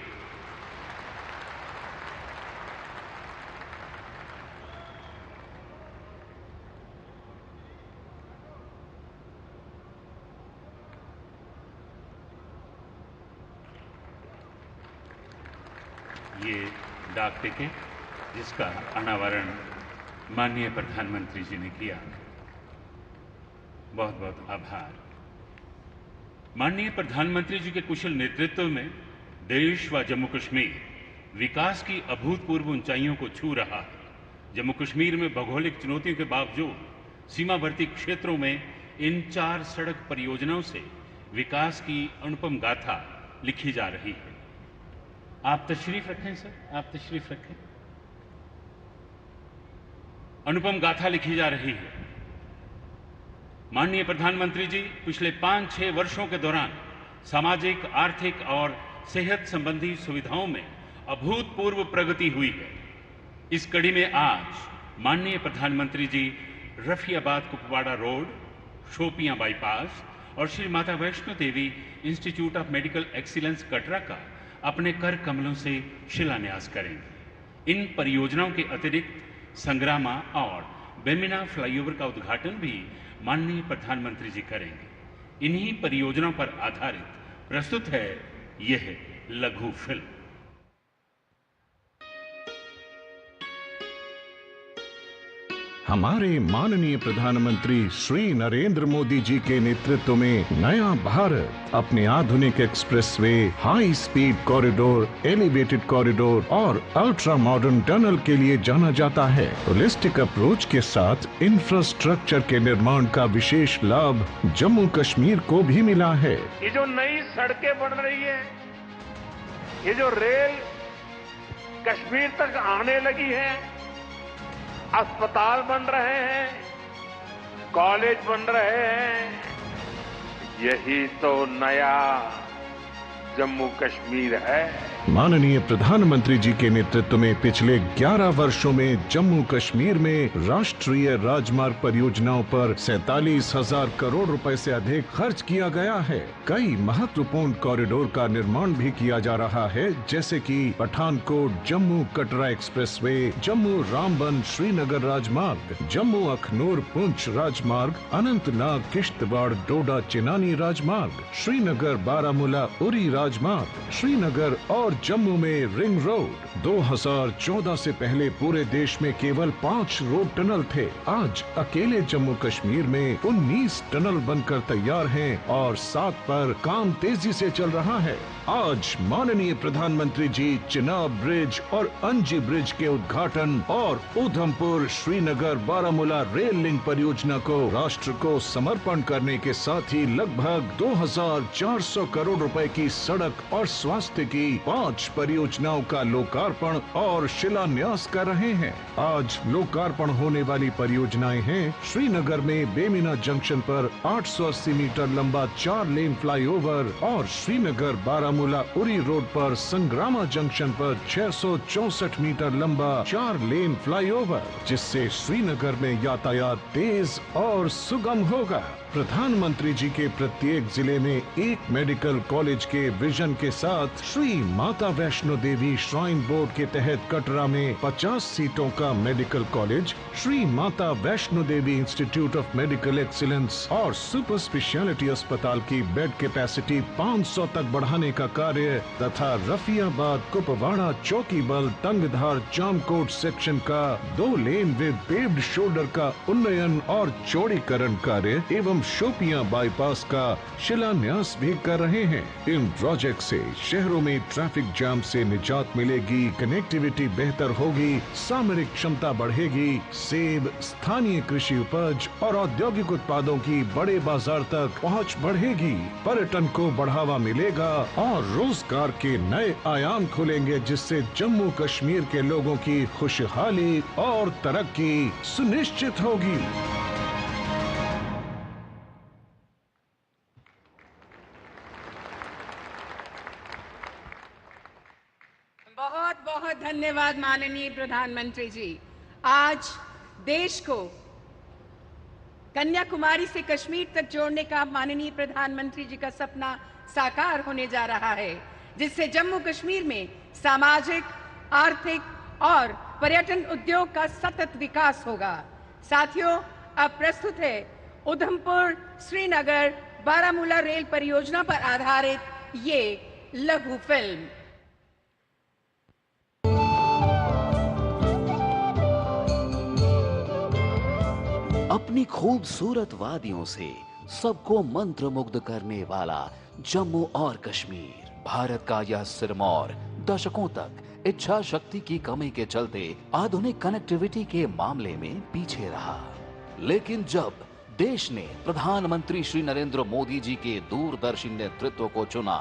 [SPEAKER 2] ये डाक टिकट जिसका अनावरण माननीय प्रधानमंत्री जी ने किया, बहुत बहुत आभार। माननीय प्रधानमंत्री जी के कुशल नेतृत्व में देश व जम्मू कश्मीर विकास की अभूतपूर्व ऊंचाइयों को छू रहा है। जम्मू कश्मीर में भौगोलिक चुनौतियों के बावजूद सीमावर्ती क्षेत्रों में इन 4 सड़क परियोजनाओं से विकास की अनुपम गाथा लिखी जा रही है। आप तशरीफ रखें सर, आप तशरीफ रखें। अनुपम गाथा लिखी जा रही है। माननीय प्रधानमंत्री जी पिछले 5-6 वर्षों के दौरान सामाजिक, आर्थिक और सेहत संबंधी सुविधाओं में अभूतपूर्व प्रगति हुई है। इस कड़ी में आज माननीय प्रधानमंत्री जी रफियाबाद कुपवाड़ा रोड, शोपियां बाईपास और Shri Mata Vaishno Devi institute of medical excellence Katra का अपने कर कमलों से शिलान्यास करेंगे। इन परियोजनाओं के अतिरिक्त संग्रामा और बेमिना फ्लाईओवर का उद्घाटन भी माननीय प्रधानमंत्री जी करेंगे। इन्हीं परियोजनाओं पर आधारित प्रस्तुत है यह लघु फिल्म।
[SPEAKER 7] हमारे माननीय प्रधानमंत्री श्री नरेंद्र मोदी जी के नेतृत्व में नया भारत अपने आधुनिक expressway, high speed corridor, elevated corridor और अल्ट्रा मॉडर्न टनल के लिए जाना जाता है। होलिस्टिक अप्रोच के साथ इंफ्रास्ट्रक्चर के निर्माण का विशेष लाभ जम्मू कश्मीर को भी मिला है।
[SPEAKER 8] ये जो नई सड़कें बन रही है, ये जो रेल कश्मीर तक आने लगी है, अस्पताल बन रहे हैं, कॉलेज बन रहे हैं, यही तो नया जम्मू कश्मीर है।
[SPEAKER 7] माननीय प्रधानमंत्री जी के नेतृत्व में पिछले 11 वर्षों में जम्मू कश्मीर में राष्ट्रीय राजमार्ग परियोजनाओं पर 47,000 करोड़ रुपए से अधिक खर्च किया गया है। कई महत्वपूर्ण कॉरिडोर का निर्माण भी किया जा रहा है, जैसे कि पठानकोट जम्मू कटरा एक्सप्रेसवे, जम्मू रामबन श्रीनगर राजमार्ग, जम्मू अखनूर पुंछ राजमार्ग, अनंतनाग किश्तवाड़ डोडा चिनानी राजमार्ग, श्रीनगर बारामूला उरी राजमार्ग, श्रीनगर और जम्मू में रिंग रोड। 2014 से पहले पूरे देश में केवल 5 रोड टनल थे। आज अकेले जम्मू कश्मीर में 19 टनल बनकर तैयार हैं और 7 पर काम तेजी से चल रहा है। आज माननीय प्रधानमंत्री जी चिनाब ब्रिज और अंजी ब्रिज के उद्घाटन और उधमपुर श्रीनगर बारामूला रेल लिंक परियोजना को राष्ट्र को समर्पण करने के साथ ही लगभग 2,400 करोड़ रुपए की सड़क और स्वास्थ्य की 5 परियोजनाओं का लोकार्पण और शिलान्यास कर रहे हैं। आज लोकार्पण होने वाली परियोजनाएं हैं श्रीनगर में बेमिना जंक्शन पर 880 मीटर लंबा 4 लेन फ्लाईओवर और श्रीनगर बारामूला उरी रोड पर संग्रामा जंक्शन पर 664 मीटर लंबा 4 लेन फ्लाईओवर, जिससे श्रीनगर में यातायात तेज और सुगम होगा। प्रधानमंत्री जी के प्रत्येक जिले में एक मेडिकल कॉलेज के विजन के साथ श्री माता वैष्णो देवी श्राइन बोर्ड के तहत कटरा में 50 सीटों का medical college, Shri Mata Vaishno Devi institute of medical excellence और सुपर स्पेशलिटी अस्पताल की बेड कैपेसिटी 500 तक बढ़ाने का कार्य तथा रफियाबाद कुपवाड़ा चौकीबल तंगधार जामकोट सेक्शन का 2 लेन विद पेव्ड शोल्डर का उन्नयन और चौड़ीकरण कार्य एवं शोपियां बाईपास का शिलान्यास भी कर रहे हैं। इन प्रोजेक्ट से शहरों में ट्रैफिक जाम से निजात मिलेगी, कनेक्टिविटी बेहतर होगी, सामरिक क्षमता बढ़ेगी, सेब, स्थानीय कृषि उपज और औद्योगिक उत्पादों की बड़े बाजार तक पहुंच बढ़ेगी, पर्यटन को बढ़ावा मिलेगा और रोजगार के नए आयाम खुलेंगे, जिससे जम्मू कश्मीर के लोगों की खुशहाली और तरक्की सुनिश्चित होगी।
[SPEAKER 1] बहुत बहुत धन्यवाद माननीय प्रधानमंत्री जी। आज देश को कन्याकुमारी से कश्मीर तक जोड़ने का माननीय प्रधानमंत्री जी का सपना साकार होने जा रहा है, जिससे जम्मू कश्मीर में सामाजिक, आर्थिक और पर्यटन उद्योग का सतत विकास होगा। साथियों, अब प्रस्तुत है उधमपुर श्रीनगर बारामूला रेल परियोजना पर आधारित ये लघु फिल्म।
[SPEAKER 9] अपनी खूबसूरत वादियों से सबको मंत्रमुग्ध करने वाला जम्मू और कश्मीर, भारत का यह सिरमौर दशकों तक इच्छा शक्ति की कमी के चलते आधुनिक कनेक्टिविटी के मामले में पीछे रहा। लेकिन जब देश ने प्रधानमंत्री श्री नरेंद्र मोदी जी के दूरदर्शी नेतृत्व को चुना,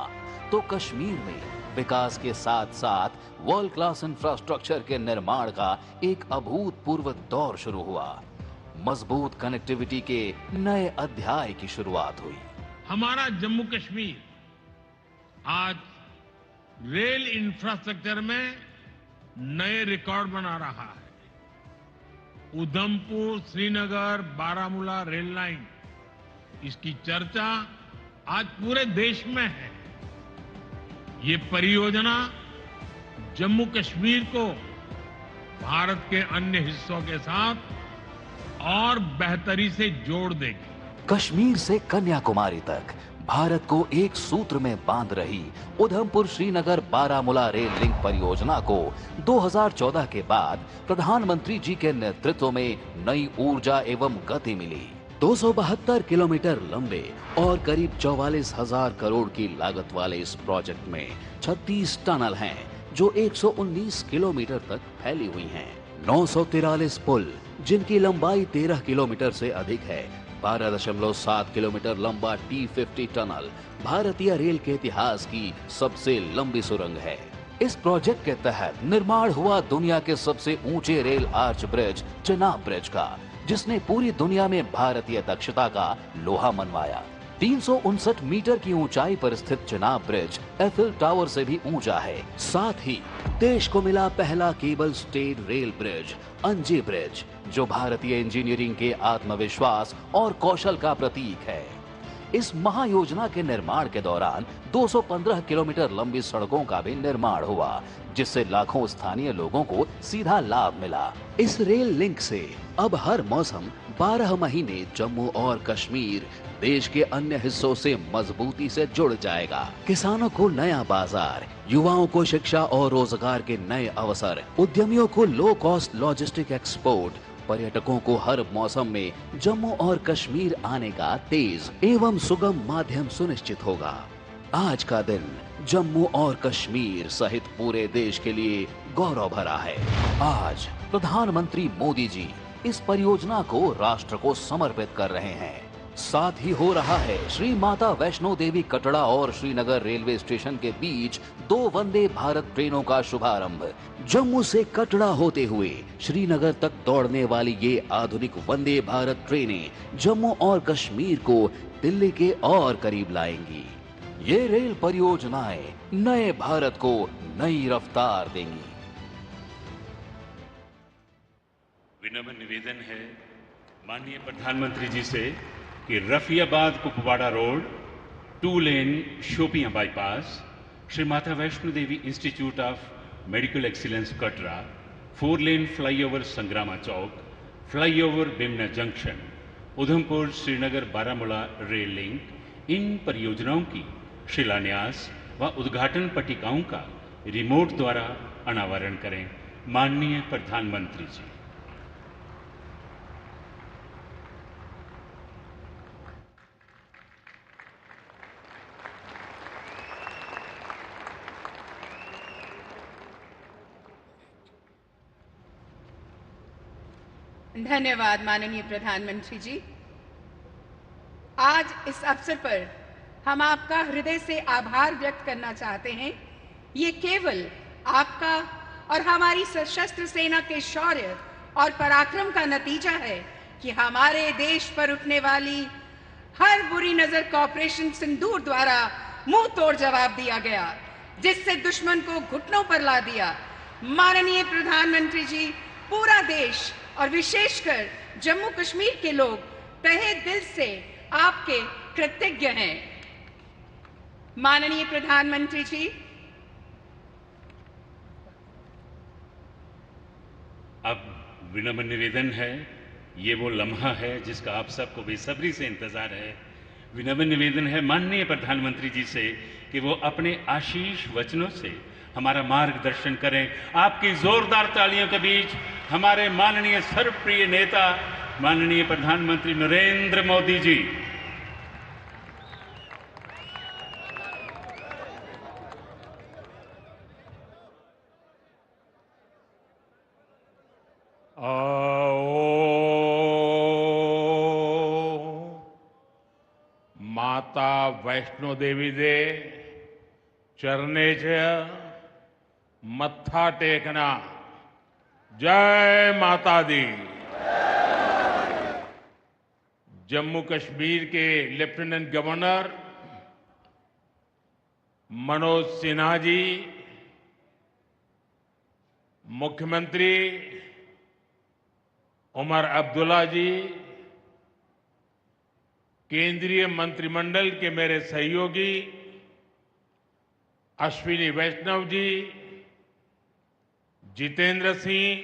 [SPEAKER 9] तो कश्मीर में विकास के साथ साथ वर्ल्ड क्लास इंफ्रास्ट्रक्चर के निर्माण का एक अभूतपूर्व दौर शुरू हुआ। मजबूत कनेक्टिविटी के नए अध्याय की शुरुआत हुई।
[SPEAKER 10] हमारा जम्मू कश्मीर आज रेल इंफ्रास्ट्रक्चर में नए रिकॉर्ड बना रहा है। उधमपुर श्रीनगर बारामूला रेल लाइन, इसकी चर्चा आज पूरे देश में है। ये परियोजना जम्मू कश्मीर को भारत के अन्य हिस्सों के साथ और बेहतरी से जोड़ देगी।
[SPEAKER 9] कश्मीर से कन्याकुमारी तक भारत को एक सूत्र में बांध रही उधमपुर श्रीनगर बारामूला रेल लिंक परियोजना को 2014 के बाद प्रधानमंत्री जी के नेतृत्व में नई ऊर्जा एवं गति मिली। 272 किलोमीटर लंबे और करीब 44,000 करोड़ की लागत वाले इस प्रोजेक्ट में 36 टनल हैं, जो 119 किलोमीटर तक फैली हुई हैं। 943 पुल, जिनकी लंबाई 13 किलोमीटर से अधिक है। 12.7 किलोमीटर लंबा T50 टनल भारतीय रेल के इतिहास की सबसे लंबी सुरंग है। इस प्रोजेक्ट के तहत निर्माण हुआ दुनिया के सबसे ऊंचे rail arch bridge Chenab bridge का, जिसने पूरी दुनिया में भारतीय दक्षता का लोहा मनवाया। 359 मीटर की ऊंचाई पर स्थित चिनाब ब्रिज एफिल टावर से भी ऊंचा है। साथ ही देश को मिला पहला केबल स्टेड रेल ब्रिज अंजी ब्रिज, जो भारतीय इंजीनियरिंग के आत्मविश्वास और कौशल का प्रतीक है। इस महायोजना के निर्माण के दौरान 215 किलोमीटर लंबी सड़कों का भी निर्माण हुआ, जिससे लाखों स्थानीय लोगों को सीधा लाभ मिला। इस रेल लिंक से अब हर मौसम 12 महीने जम्मू और कश्मीर देश के अन्य हिस्सों से मजबूती से जुड़ जाएगा। किसानों को नया बाजार, युवाओं को शिक्षा और रोजगार के नए अवसर, उद्यमियों को लो कॉस्ट लॉजिस्टिक एक्सपोर्ट, पर्यटकों को हर मौसम में जम्मू और कश्मीर आने का तेज एवं सुगम माध्यम सुनिश्चित होगा। आज का दिन जम्मू और कश्मीर सहित पूरे देश के लिए गौरव भरा है। आज प्रधानमंत्री मोदी जी इस परियोजना को राष्ट्र को समर्पित कर रहे हैं। साथ ही हो रहा है श्री माता वैष्णो देवी कटरा और श्रीनगर रेलवे स्टेशन के बीच 2 वंदे भारत ट्रेनों का शुभारंभ। जम्मू से कटरा होते हुए श्रीनगर तक दौड़ने वाली ये आधुनिक वंदे भारत ट्रेनें जम्मू और कश्मीर को दिल्ली के और करीब लाएंगी। ये रेल परियोजनाएं नए भारत को नई रफ्तार देंगी।
[SPEAKER 2] विनम्र निवेदन है माननीय प्रधानमंत्री जी से कि Rafiabad Kupwara road, 2 lane Shopian bypass, Shri Mata Vaishno Devi institute of medical excellence Katra, 4 lane flyover Sangrama चौक, flyover Bemina junction, Udhampur Srinagar Baramulla rail link, इन परियोजनाओं की शिलान्यास व उद्घाटन पट्टिकाओं का रिमोट द्वारा अनावरण करें। माननीय प्रधानमंत्री जी।
[SPEAKER 1] धन्यवाद माननीय प्रधानमंत्री जी। आज इस अवसर पर हम आपका हृदय से आभार व्यक्त करना चाहते हैं। ये केवल आपका और हमारी सशस्त्र सेना के शौर्य और पराक्रम का नतीजा है कि हमारे देश पर उठने वाली हर बुरी नजर को ऑपरेशन सिंदूर द्वारा मुंह तोड़ जवाब दिया गया, जिससे दुश्मन को घुटनों पर ला दिया। माननीय प्रधानमंत्री जी, पूरा देश और विशेषकर जम्मू कश्मीर के लोग तहे दिल से आपके कृतज्ञ हैं। माननीय प्रधानमंत्री जी,
[SPEAKER 2] अब विनम्र निवेदन है, ये वो लम्हा है जिसका आप सबको बेसब्री से इंतजार है। विनम्र निवेदन है माननीय प्रधानमंत्री जी से कि वो अपने आशीष वचनों से हमारा मार्गदर्शन करें। आपकी जोरदार तालियों के बीच हमारे माननीय सर्वप्रिय नेता माननीय प्रधानमंत्री नरेंद्र मोदी जी।
[SPEAKER 10] माता वैष्णो देवी दे चरणे च मत्था टेकना। जय माता दी। जम्मू कश्मीर के लेफ्टिनेंट गवर्नर मनोज सिन्हा जी, मुख्यमंत्री उमर अब्दुल्ला जी, केंद्रीय मंत्रिमंडल के मेरे सहयोगी Ashwini Vaishnaw ji, Jitendra Singh,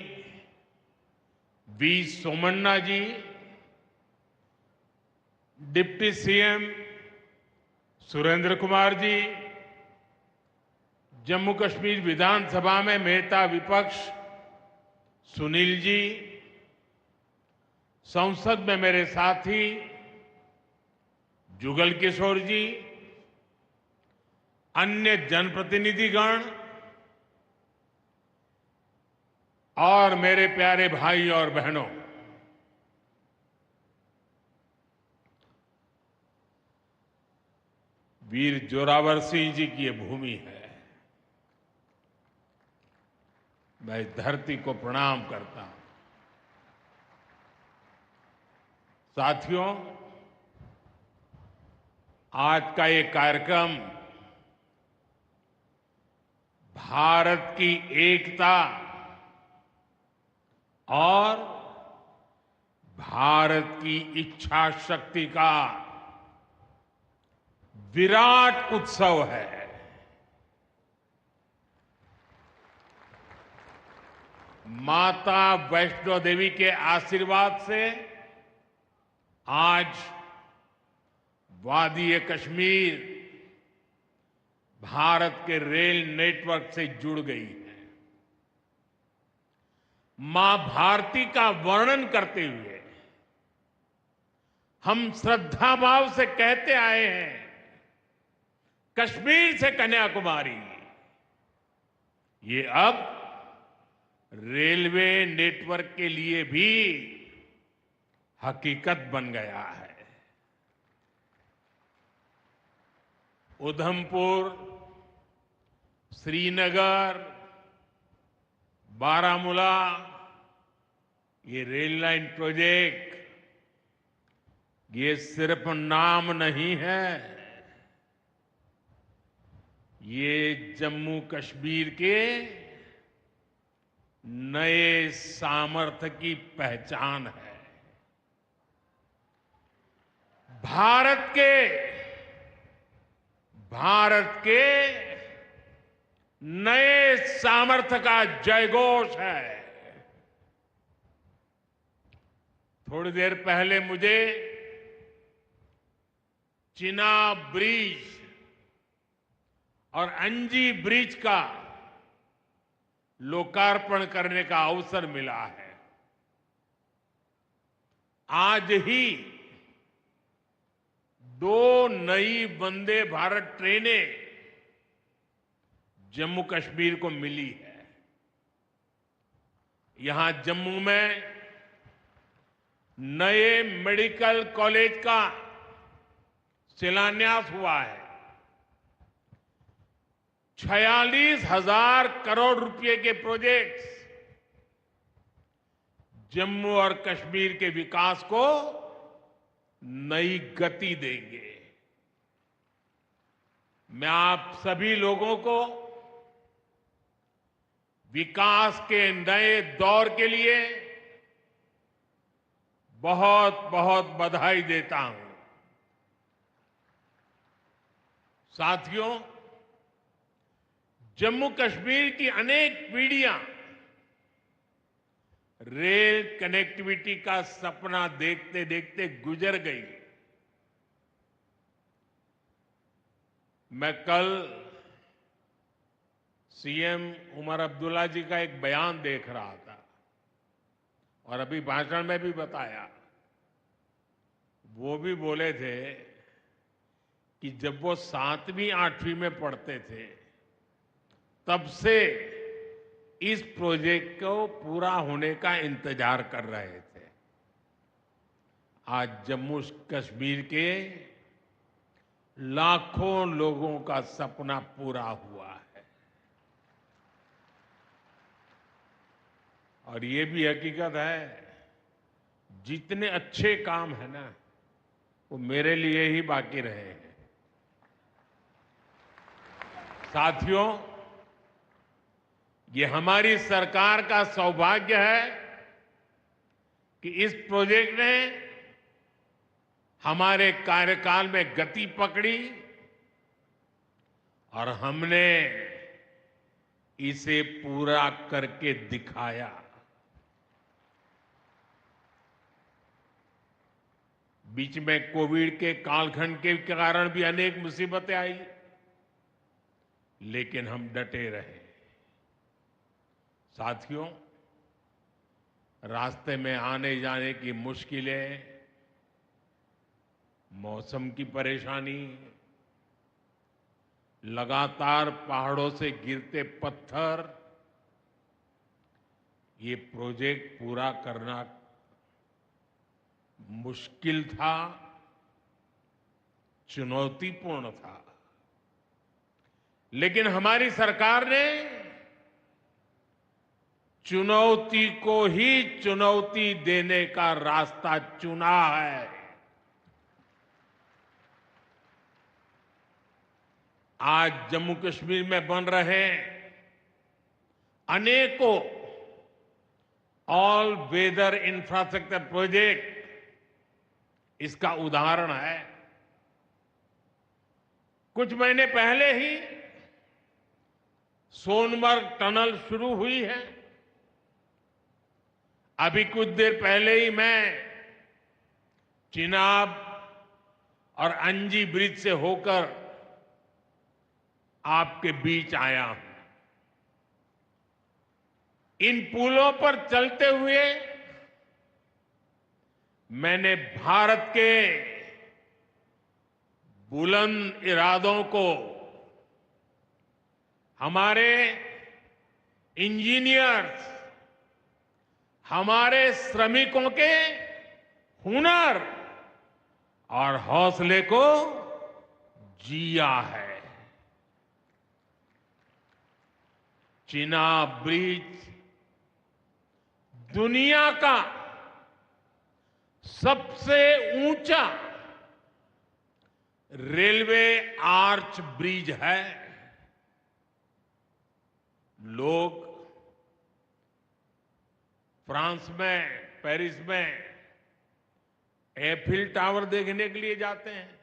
[SPEAKER 10] V Somanna ji, deputy CM Surendra Kumar ji, Jammu Kashmir विधानसभा में नेता विपक्ष सुनील जी, संसद में मेरे साथी जुगल किशोर जी, अन्य जनप्रतिनिधिगण और मेरे प्यारे भाई और बहनों, वीर जोरावर सिंह जी की ये भूमि है। मैं धरती को प्रणाम करता हूं। साथियों, आज का ये कार्यक्रम भारत की एकता और भारत की इच्छा शक्ति का विराट उत्सव है। माता वैष्णो देवी के आशीर्वाद से आज वादी कश्मीर भारत के रेल नेटवर्क से जुड़ गई है। मां भारती का वर्णन करते हुए हम श्रद्धा भाव से कहते आए हैं, कश्मीर से कन्याकुमारी, ये अब रेलवे नेटवर्क के लिए भी हकीकत बन गया है। उधमपुर, श्रीनगर, बारामूला, ये रेल लाइन प्रोजेक्ट ये सिर्फ नाम नहीं है, ये जम्मू कश्मीर के नए सामर्थ्य की पहचान है। भारत के नए सामर्थ्य का जयघोष है। थोड़ी देर पहले मुझे चिनाब ब्रिज और अंजी ब्रिज का लोकार्पण करने का अवसर मिला है। आज ही 2 नई वंदे भारत ट्रेनें जम्मू कश्मीर को मिली है। यहां जम्मू में नए मेडिकल कॉलेज का शिलान्यास हुआ है। 46,000 करोड़ रुपए के प्रोजेक्ट्स जम्मू और कश्मीर के विकास को नई गति देंगे। मैं आप सभी लोगों को विकास के नए दौर के लिए बहुत बहुत बधाई देता हूं। साथियों, जम्मू कश्मीर की अनेक पीढ़ियां रेल कनेक्टिविटी का सपना देखते देखते गुजर गई। मैं कल सीएम उमर अब्दुल्ला जी का एक बयान देख रहा था और अभी भाषण में भी बताया। वो भी बोले थे कि जब वो 7वीं 8वीं में पढ़ते थे तब से इस प्रोजेक्ट को पूरा होने का इंतजार कर रहे थे। आज जम्मू कश्मीर के लाखों लोगों का सपना पूरा हुआ है। और ये भी हकीकत है, जितने अच्छे काम है ना वो मेरे लिए ही बाकी रहे हैं। साथियों, ये हमारी सरकार का सौभाग्य है कि इस प्रोजेक्ट ने हमारे कार्यकाल में गति पकड़ी और हमने इसे पूरा करके दिखाया। बीच में कोविड के कालखंड के कारण भी अनेक मुसीबतें आई, लेकिन हम डटे रहे। साथियों, रास्ते में आने जाने की मुश्किलें, मौसम की परेशानी, लगातार पहाड़ों से गिरते पत्थर, ये प्रोजेक्ट पूरा करना मुश्किल था, चुनौतीपूर्ण था। लेकिन हमारी सरकार ने चुनौती को ही चुनौती देने का रास्ता चुना है। आज जम्मू कश्मीर में बन रहे अनेकों ऑल वेदर इंफ्रास्ट्रक्चर प्रोजेक्ट इसका उदाहरण है। कुछ महीने पहले ही सोनमर्ग टनल शुरू हुई है। अभी कुछ देर पहले ही मैं चिनाब और अंजी ब्रिज से होकर आपके बीच आया हूं। इन पुलों पर चलते हुए मैंने भारत के बुलंद इरादों को, हमारे इंजीनियर्स, हमारे श्रमिकों के हुनर और हौसले को जिया है। चिनाब ब्रिज दुनिया का सबसे ऊंचा रेलवे आर्च ब्रिज है। लोग फ्रांस में, पेरिस में एफिल टावर देखने के लिए जाते हैं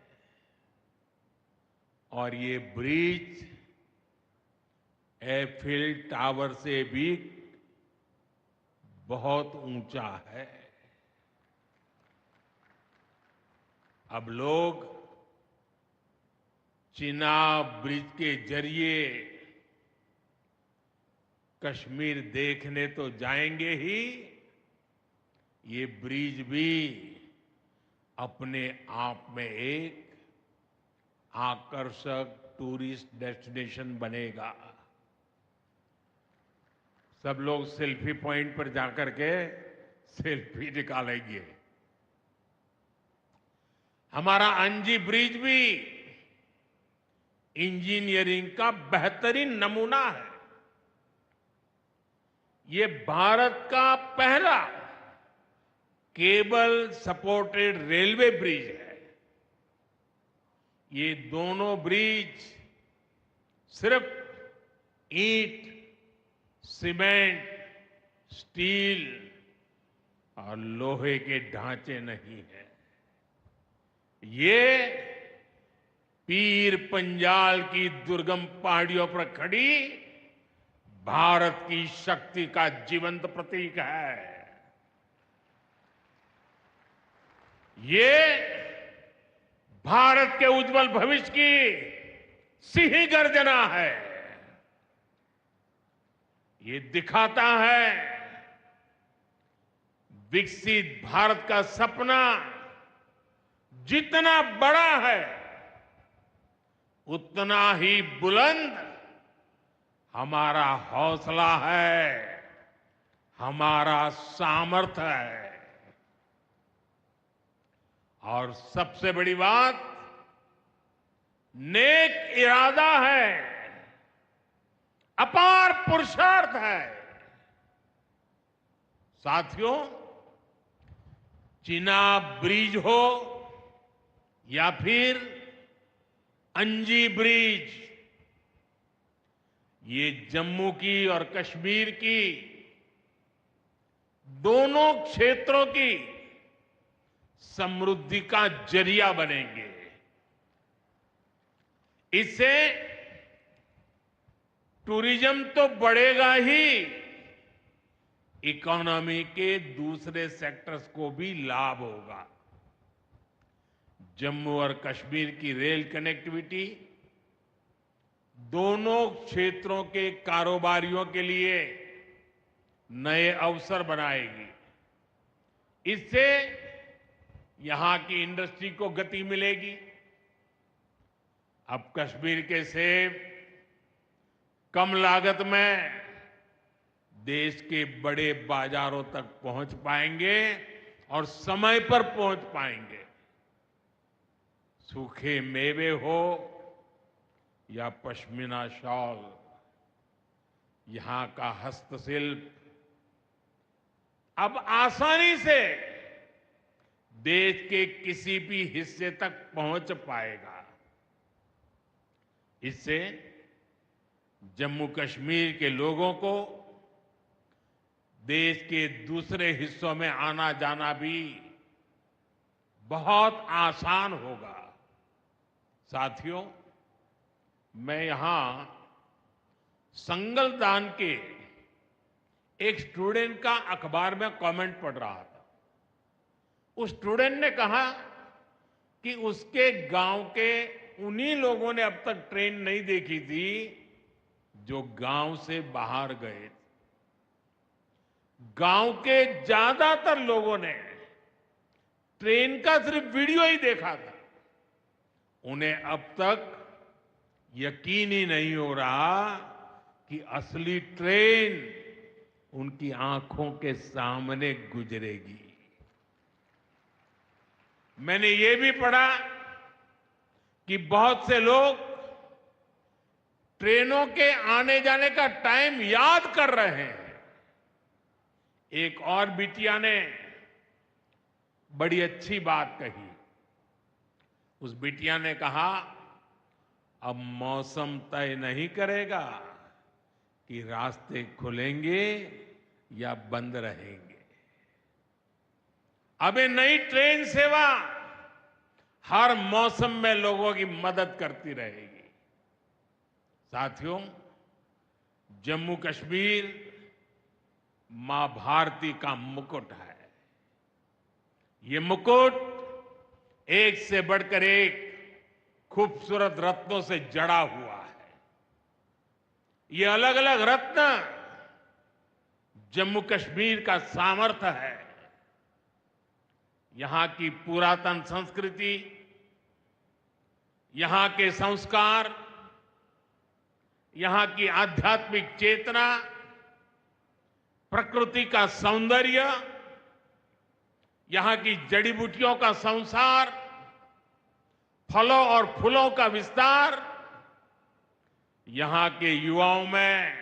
[SPEAKER 10] और ये ब्रिज एफिल टावर से भी बहुत ऊंचा है। अब लोग चिनाब ब्रिज के जरिए कश्मीर देखने तो जाएंगे ही, ये ब्रिज भी अपने आप में एक आकर्षक टूरिस्ट डेस्टिनेशन बनेगा। सब लोग सेल्फी पॉइंट पर जाकर के सेल्फी निकालेंगे। हमारा अंजी ब्रिज भी इंजीनियरिंग का बेहतरीन नमूना है। ये भारत का पहला केबल सपोर्टेड रेलवे ब्रिज है। ये दोनों ब्रिज सिर्फ ईंट, सीमेंट, स्टील और लोहे के ढांचे नहीं है। ये पीर पंजाल की दुर्गम पहाड़ियों पर खड़ी भारत की शक्ति का जीवंत प्रतीक है। ये भारत के उज्जवल भविष्य की सिंह गर्जना है। ये दिखाता है विकसित भारत का सपना जितना बड़ा है उतना ही बुलंद हमारा हौसला है, हमारा सामर्थ्य है। और सबसे बड़ी बात, नेक इरादा है, अपार पुरुषार्थ है। साथियों, चिनाब ब्रिज हो या फिर अंजी ब्रिज, ये जम्मू की और कश्मीर की दोनों क्षेत्रों की समृद्धि का जरिया बनेंगे। इससे टूरिज्म तो बढ़ेगा ही, इकोनॉमी के दूसरे सेक्टर्स को भी लाभ होगा। जम्मू और कश्मीर की रेल कनेक्टिविटी दोनों क्षेत्रों के कारोबारियों के लिए नए अवसर बनाएगी। इससे यहां की इंडस्ट्री को गति मिलेगी। अब कश्मीर के सेब कम लागत में देश के बड़े बाजारों तक पहुंच पाएंगे और समय पर पहुंच पाएंगे। सूखे मेवे हो या पश्मीना शॉल, यहां का हस्तशिल्प अब आसानी से देश के किसी भी हिस्से तक पहुंच पाएगा। इससे जम्मू कश्मीर के लोगों को देश के दूसरे हिस्सों में आना जाना भी बहुत आसान होगा। साथियों, मैं यहां संगलदान के एक स्टूडेंट का अखबार में कमेंट पढ़ रहा था। उस स्टूडेंट ने कहा कि उसके गांव के उन्हीं लोगों ने अब तक ट्रेन नहीं देखी थी जो गांव से बाहर गए थे। गांव के ज्यादातर लोगों ने ट्रेन का सिर्फ वीडियो ही देखा था। उन्हें अब तक यकीन ही नहीं हो रहा कि असली ट्रेन उनकी आंखों के सामने गुजरेगी। मैंने ये भी पढ़ा कि बहुत से लोग ट्रेनों के आने जाने का टाइम याद कर रहे हैं। एक और बिटिया ने बड़ी अच्छी बात कही। उस बिटिया ने कहा, अब मौसम तय नहीं करेगा कि रास्ते खुलेंगे या बंद रहेंगे। अब ये नई ट्रेन सेवा हर मौसम में लोगों की मदद करती रहेगी। साथियों, जम्मू कश्मीर मां भारती का मुकुट है। ये मुकुट एक से बढ़कर एक खूबसूरत रत्नों से जड़ा हुआ है। ये अलग अलग रत्न जम्मू कश्मीर का सामर्थ्य है। यहां की पुरातन संस्कृति, यहां के संस्कार, यहां की आध्यात्मिक चेतना, प्रकृति का सौंदर्य, यहां की जड़ी बूटियों का संसार, फलों और फूलों का विस्तार, यहां के युवाओं में,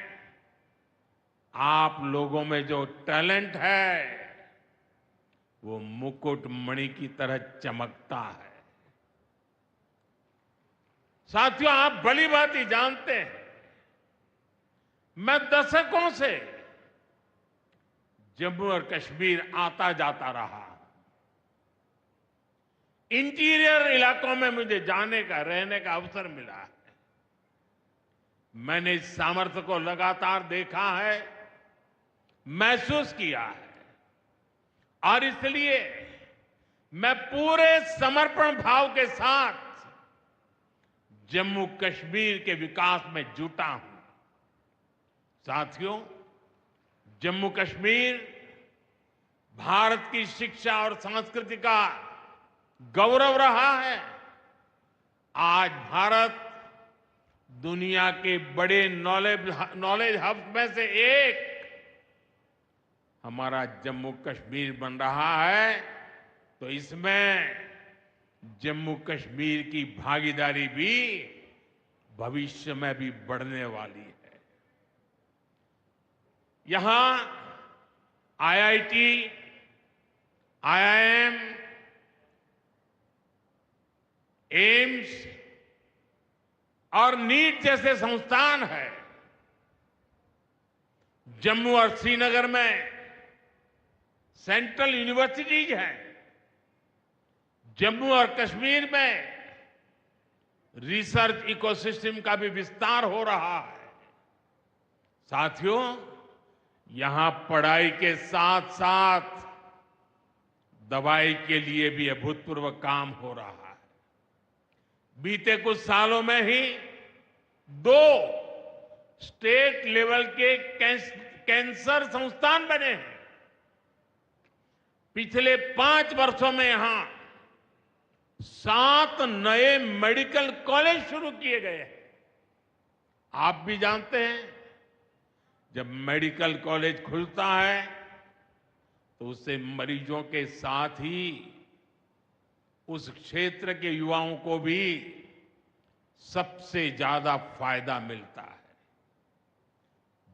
[SPEAKER 10] आप लोगों में जो टैलेंट है वो मुकुट मणि की तरह चमकता है। साथियों, आप भली बात ही जानते हैं, मैं दशकों से जम्मू और कश्मीर आता जाता रहा। इंटीरियर इलाकों में मुझे जाने का, रहने का अवसर मिला है। मैंने इस सामर्थ्य को लगातार देखा है, महसूस किया है, और इसलिए मैं पूरे समर्पण भाव के साथ जम्मू कश्मीर के विकास में जुटा हूं। साथियों, जम्मू कश्मीर भारत की शिक्षा और संस्कृति का गौरव रहा है। आज भारत दुनिया के बड़े नॉलेज हब में से एक हमारा जम्मू कश्मीर बन रहा है, तो इसमें जम्मू कश्मीर की भागीदारी भी भविष्य में भी बढ़ने वाली है। यहां आईआईटी, आईआईएम, एम्स और नीट जैसे संस्थान है। जम्मू और श्रीनगर में सेंट्रल यूनिवर्सिटीज हैं। जम्मू और कश्मीर में रिसर्च इकोसिस्टम का भी विस्तार हो रहा है। साथियों, यहां पढ़ाई के साथ साथ दवाई के लिए भी अभूतपूर्व काम हो रहा है। बीते कुछ सालों में ही 2 स्टेट लेवल के कैंसर संस्थान बने हैं। पिछले 5 वर्षों में यहां 7 नए मेडिकल कॉलेज शुरू किए गए हैं। आप भी जानते हैं, जब मेडिकल कॉलेज खुलता है तो उससे मरीजों के साथ ही उस क्षेत्र के युवाओं को भी सबसे ज्यादा फायदा मिलता है।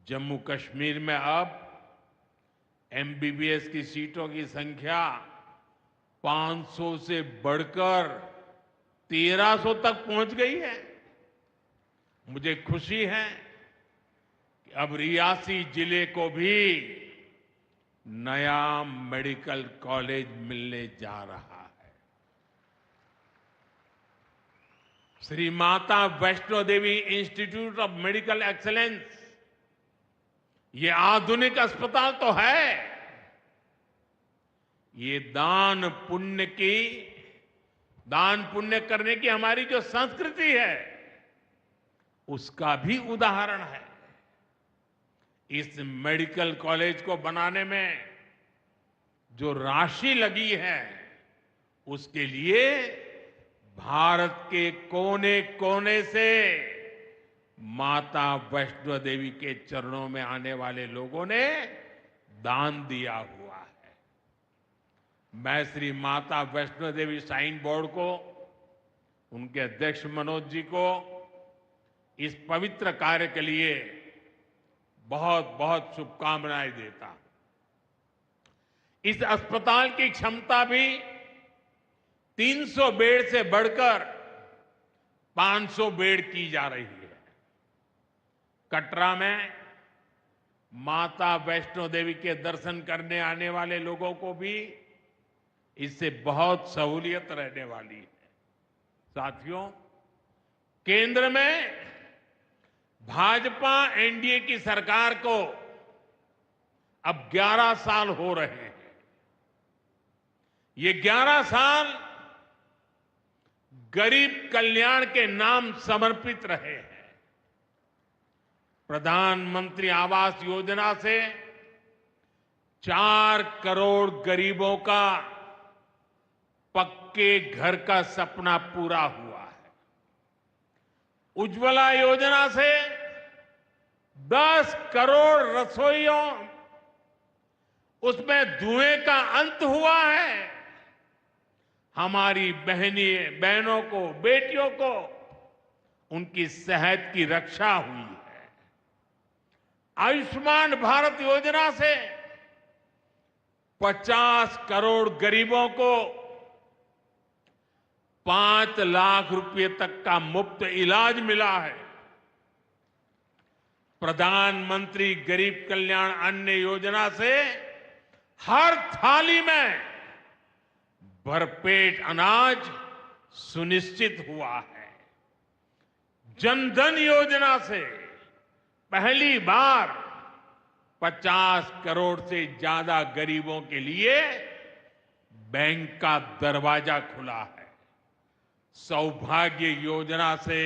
[SPEAKER 10] जम्मू कश्मीर में अब एमबीबीएस की सीटों की संख्या 500 से बढ़कर 1300 तक पहुंच गई है। मुझे खुशी है कि अब रियासी जिले को भी नया मेडिकल कॉलेज मिलने जा रहा है। Shri Mata Vaishno Devi institute of medical excellence, ये आधुनिक अस्पताल तो है, ये दान पुण्य करने की हमारी जो संस्कृति है उसका भी उदाहरण है। इस मेडिकल कॉलेज को बनाने में जो राशि लगी है उसके लिए भारत के कोने कोने से माता वैष्णो देवी के चरणों में आने वाले लोगों ने दान दिया हुआ है। मैं श्री माता वैष्णो देवी श्राइन बोर्ड को, उनके अध्यक्ष मनोज जी को इस पवित्र कार्य के लिए बहुत बहुत शुभकामनाएं देता हूं। इस अस्पताल की क्षमता भी 300 बेड से बढ़कर 500 बेड की जा रही है। कटरा में माता वैष्णो देवी के दर्शन करने आने वाले लोगों को भी इससे बहुत सहूलियत रहने वाली है। साथियों, केंद्र में भाजपा एनडीए की सरकार को अब 11 साल हो रहे हैं। ये 11 साल गरीब कल्याण के नाम समर्पित रहे हैं। प्रधानमंत्री आवास योजना से 4 करोड़ गरीबों का पक्के घर का सपना पूरा हुआ है। उज्ज्वला योजना से 10 करोड़ रसोइयों, उसमें धुएं का अंत हुआ है। हमारी बहनों को, बेटियों को उनकी सेहत की रक्षा हुई है। आयुष्मान भारत योजना से 50 करोड़ गरीबों को 5 लाख रुपए तक का मुफ्त इलाज मिला है। प्रधानमंत्री गरीब कल्याण अन्न योजना से हर थाली में भरपेट अनाज सुनिश्चित हुआ है। जनधन योजना से पहली बार 50 करोड़ से ज्यादा गरीबों के लिए बैंक का दरवाजा खुला है। सौभाग्य योजना से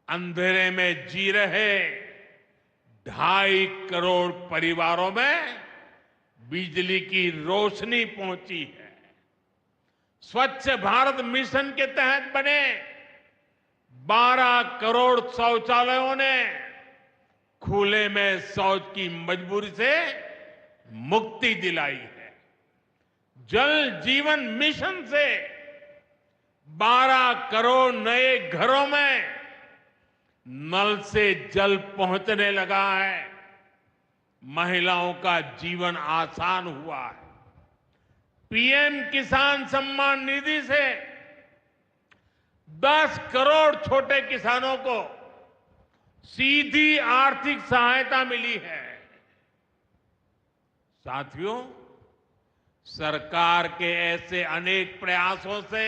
[SPEAKER 10] अंधेरे में जी रहे 2.5 करोड़ परिवारों में बिजली की रोशनी पहुंची है। स्वच्छ भारत मिशन के तहत बने 12 करोड़ शौचालयों ने खुले में शौच की मजबूरी से मुक्ति दिलाई है। जल जीवन मिशन से 12 करोड़ नए घरों में नल से जल पहुंचने लगा है। महिलाओं का जीवन आसान हुआ है। पीएम किसान सम्मान निधि से 10 करोड़ छोटे किसानों को सीधी आर्थिक सहायता मिली है। साथियों, सरकार के ऐसे अनेक प्रयासों से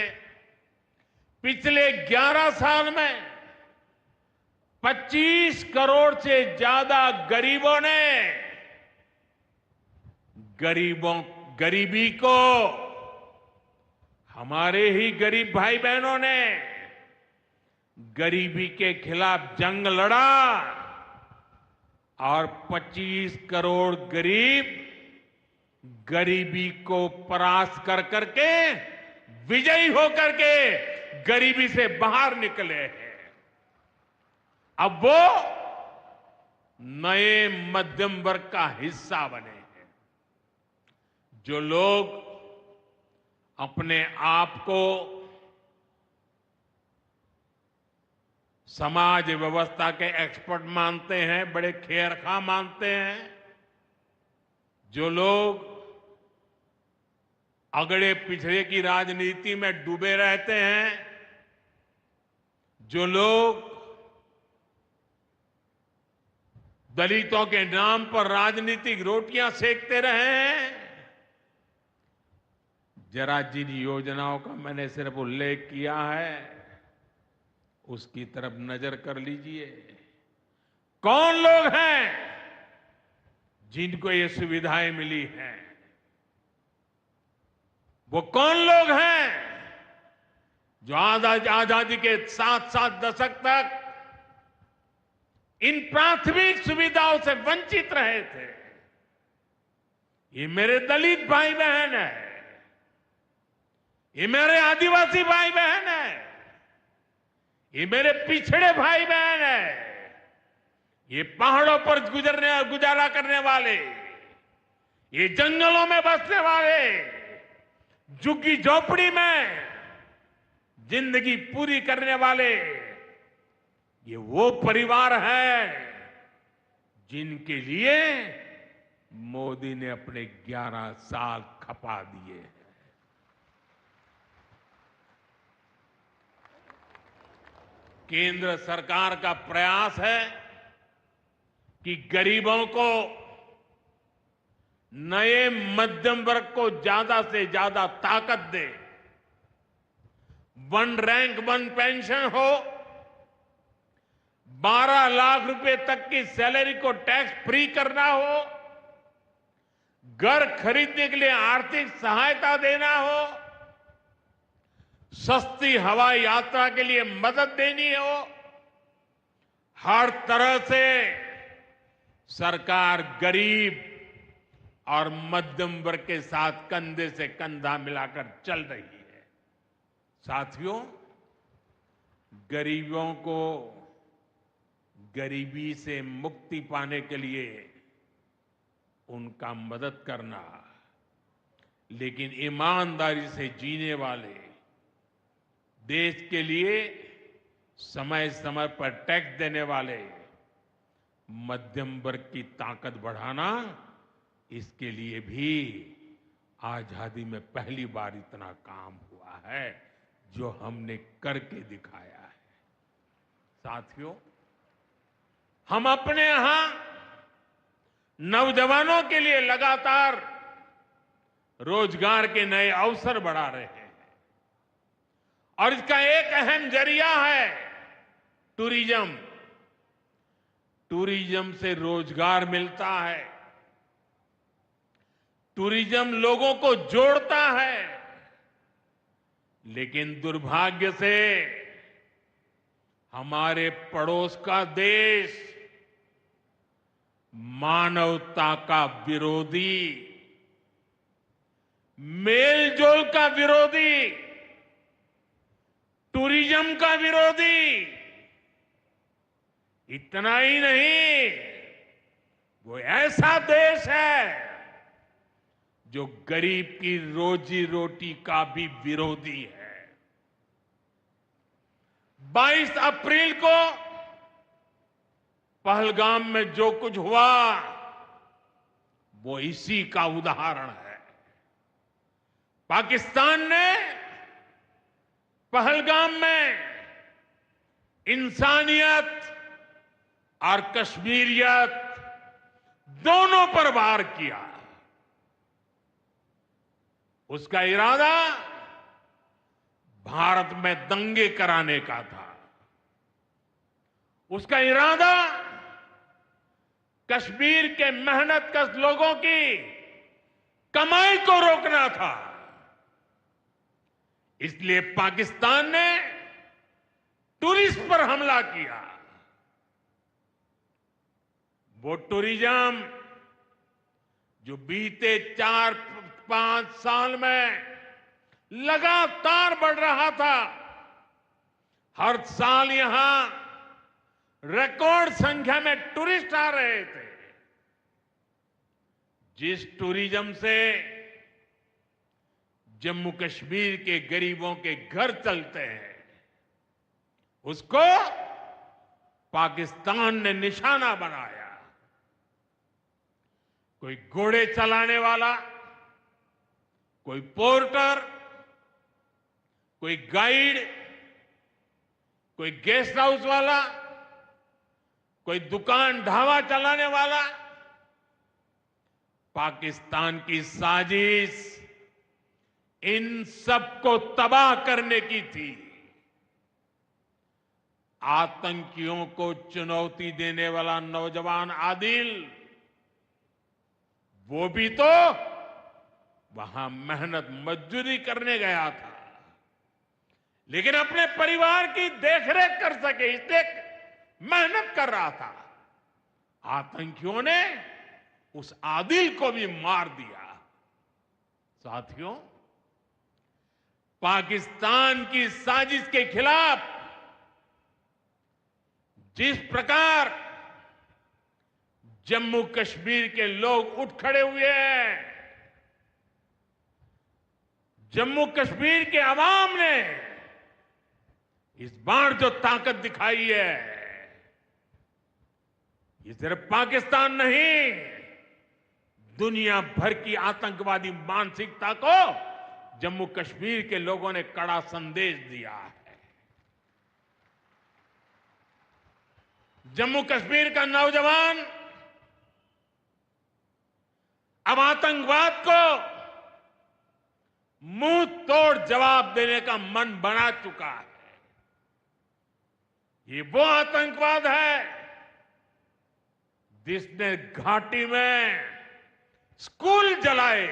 [SPEAKER 10] पिछले 11 साल में 25 करोड़ से ज्यादा गरीबों ने गरीबी को, हमारे ही गरीब भाई बहनों ने गरीबी के खिलाफ जंग लड़ा और 25 करोड़ गरीब गरीबी को परास्त कर करके, विजयी होकर के गरीबी से बाहर निकले हैं। अब वो नए मध्यम वर्ग का हिस्सा बने हैं। जो लोग अपने आप को समाज व्यवस्था के एक्सपर्ट मानते हैं, बड़े खेरखा मानते हैं, जो लोग अगड़े पिछड़े की राजनीति में डूबे रहते हैं, जो लोग दलितों के नाम पर राजनीतिक रोटियां सेकते रहे हैं। जरा जिन योजनाओं का मैंने सिर्फ उल्लेख किया है उसकी तरफ नजर कर लीजिए। कौन लोग हैं जिनको ये सुविधाएं मिली हैं? वो कौन लोग हैं जो आजादी के 7 दशक तक इन प्राथमिक सुविधाओं से वंचित रहे थे? ये मेरे दलित भाई बहन है, ये मेरे आदिवासी भाई बहन है, ये मेरे पिछड़े भाई बहन है, ये पहाड़ों पर गुजारा करने वाले, ये जंगलों में बसने वाले, झुग्गी झोपड़ी में जिंदगी पूरी करने वाले, ये वो परिवार है जिनके लिए मोदी ने अपने 11 साल खपा दिए हैं। केंद्र सरकार का प्रयास है कि गरीबों को, नए मध्यम वर्ग को ज्यादा से ज्यादा ताकत दे। 1 रैंक 1 पेंशन हो, 12 लाख रुपए तक की सैलरी को टैक्स फ्री करना हो, घर खरीदने के लिए आर्थिक सहायता देना हो, सस्ती हवाई यात्रा के लिए मदद देनी हो, हर तरह से सरकार गरीब और मध्यम वर्ग के साथ कंधे से कंधा मिलाकर चल रही है। साथियों, गरीबों को गरीबी से मुक्ति पाने के लिए उनका मदद करना, लेकिन ईमानदारी से जीने वाले, देश के लिए समय समय पर टैक्स देने वाले मध्यम वर्ग की ताकत बढ़ाना, इसके लिए भी आजादी में पहली बार इतना काम हुआ है जो हमने करके दिखाया है। साथियों, हम अपने यहां नौजवानों के लिए लगातार रोजगार के नए अवसर बढ़ा रहे हैं और इसका एक अहम जरिया है टूरिज्म। टूरिज्म से रोजगार मिलता है, टूरिज्म लोगों को जोड़ता है, लेकिन दुर्भाग्य से हमारे पड़ोस का देश मानवता का विरोधी, मेलजोल का विरोधी, टूरिज्म का विरोधी, इतना ही नहीं, वो ऐसा देश है जो गरीब की रोजी रोटी का भी विरोधी है। 22 अप्रैल को पहलगाम में जो कुछ हुआ वो इसी का उदाहरण है। पाकिस्तान ने पहलगाम में इंसानियत और कश्मीरियत दोनों पर वार किया। उसका इरादा भारत में दंगे कराने का था। उसका इरादा कश्मीर के मेहनतकश लोगों की कमाई को रोकना था। इसलिए पाकिस्तान ने टूरिस्ट पर हमला किया। वो टूरिज्म जो बीते 4-5 साल में लगातार बढ़ रहा था, हर साल यहां रिकॉर्ड संख्या में टूरिस्ट आ रहे थे। जिस टूरिज्म से जम्मू कश्मीर के गरीबों के घर चलते हैं, उसको पाकिस्तान ने निशाना बनाया। कोई घोड़े चलाने वाला, कोई पोर्टर, कोई गाइड, कोई गेस्ट हाउस वाला, कोई दुकान ढाबा चलाने वाला, पाकिस्तान की साजिश इन सबको तबाह करने की थी। आतंकियों को चुनौती देने वाला नौजवान आदिल, वो भी तो वहां मेहनत मजदूरी करने गया था, लेकिन अपने परिवार की देखरेख कर सके इसलिए मेहनत कर रहा था। आतंकियों ने उस आदिल को भी मार दिया। साथियों, पाकिस्तान की साजिश के खिलाफ जिस प्रकार जम्मू कश्मीर के लोग उठ खड़े हुए हैं, जम्मू कश्मीर के अवाम ने इस बार जो ताकत दिखाई है, ये सिर्फ पाकिस्तान नहीं, दुनिया भर की आतंकवादी मानसिकता को जम्मू कश्मीर के लोगों ने कड़ा संदेश दिया है। जम्मू कश्मीर का नौजवान अब आतंकवाद को मुंह तोड़ जवाब देने का मन बना चुका है। ये वो आतंकवाद है जिसने घाटी में स्कूल जलाए,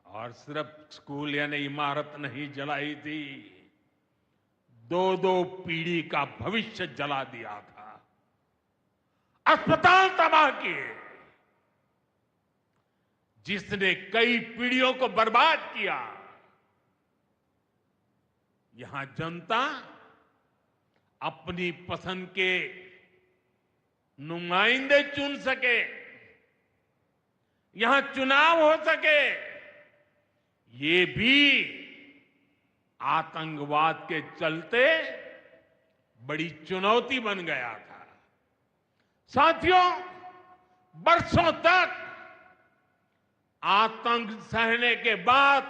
[SPEAKER 10] और सिर्फ स्कूल यानी इमारत नहीं जलाई थी, दो दो पीढ़ी का भविष्य जला दिया था, अस्पताल तबाह किए, जिसने कई पीढ़ियों को बर्बाद किया। यहां जनता अपनी पसंद के नुमाइंदे चुन सके, यहां चुनाव हो सके, ये भी आतंकवाद के चलते बड़ी चुनौती बन गया था। साथियों, बरसों तक आतंक सहने के बाद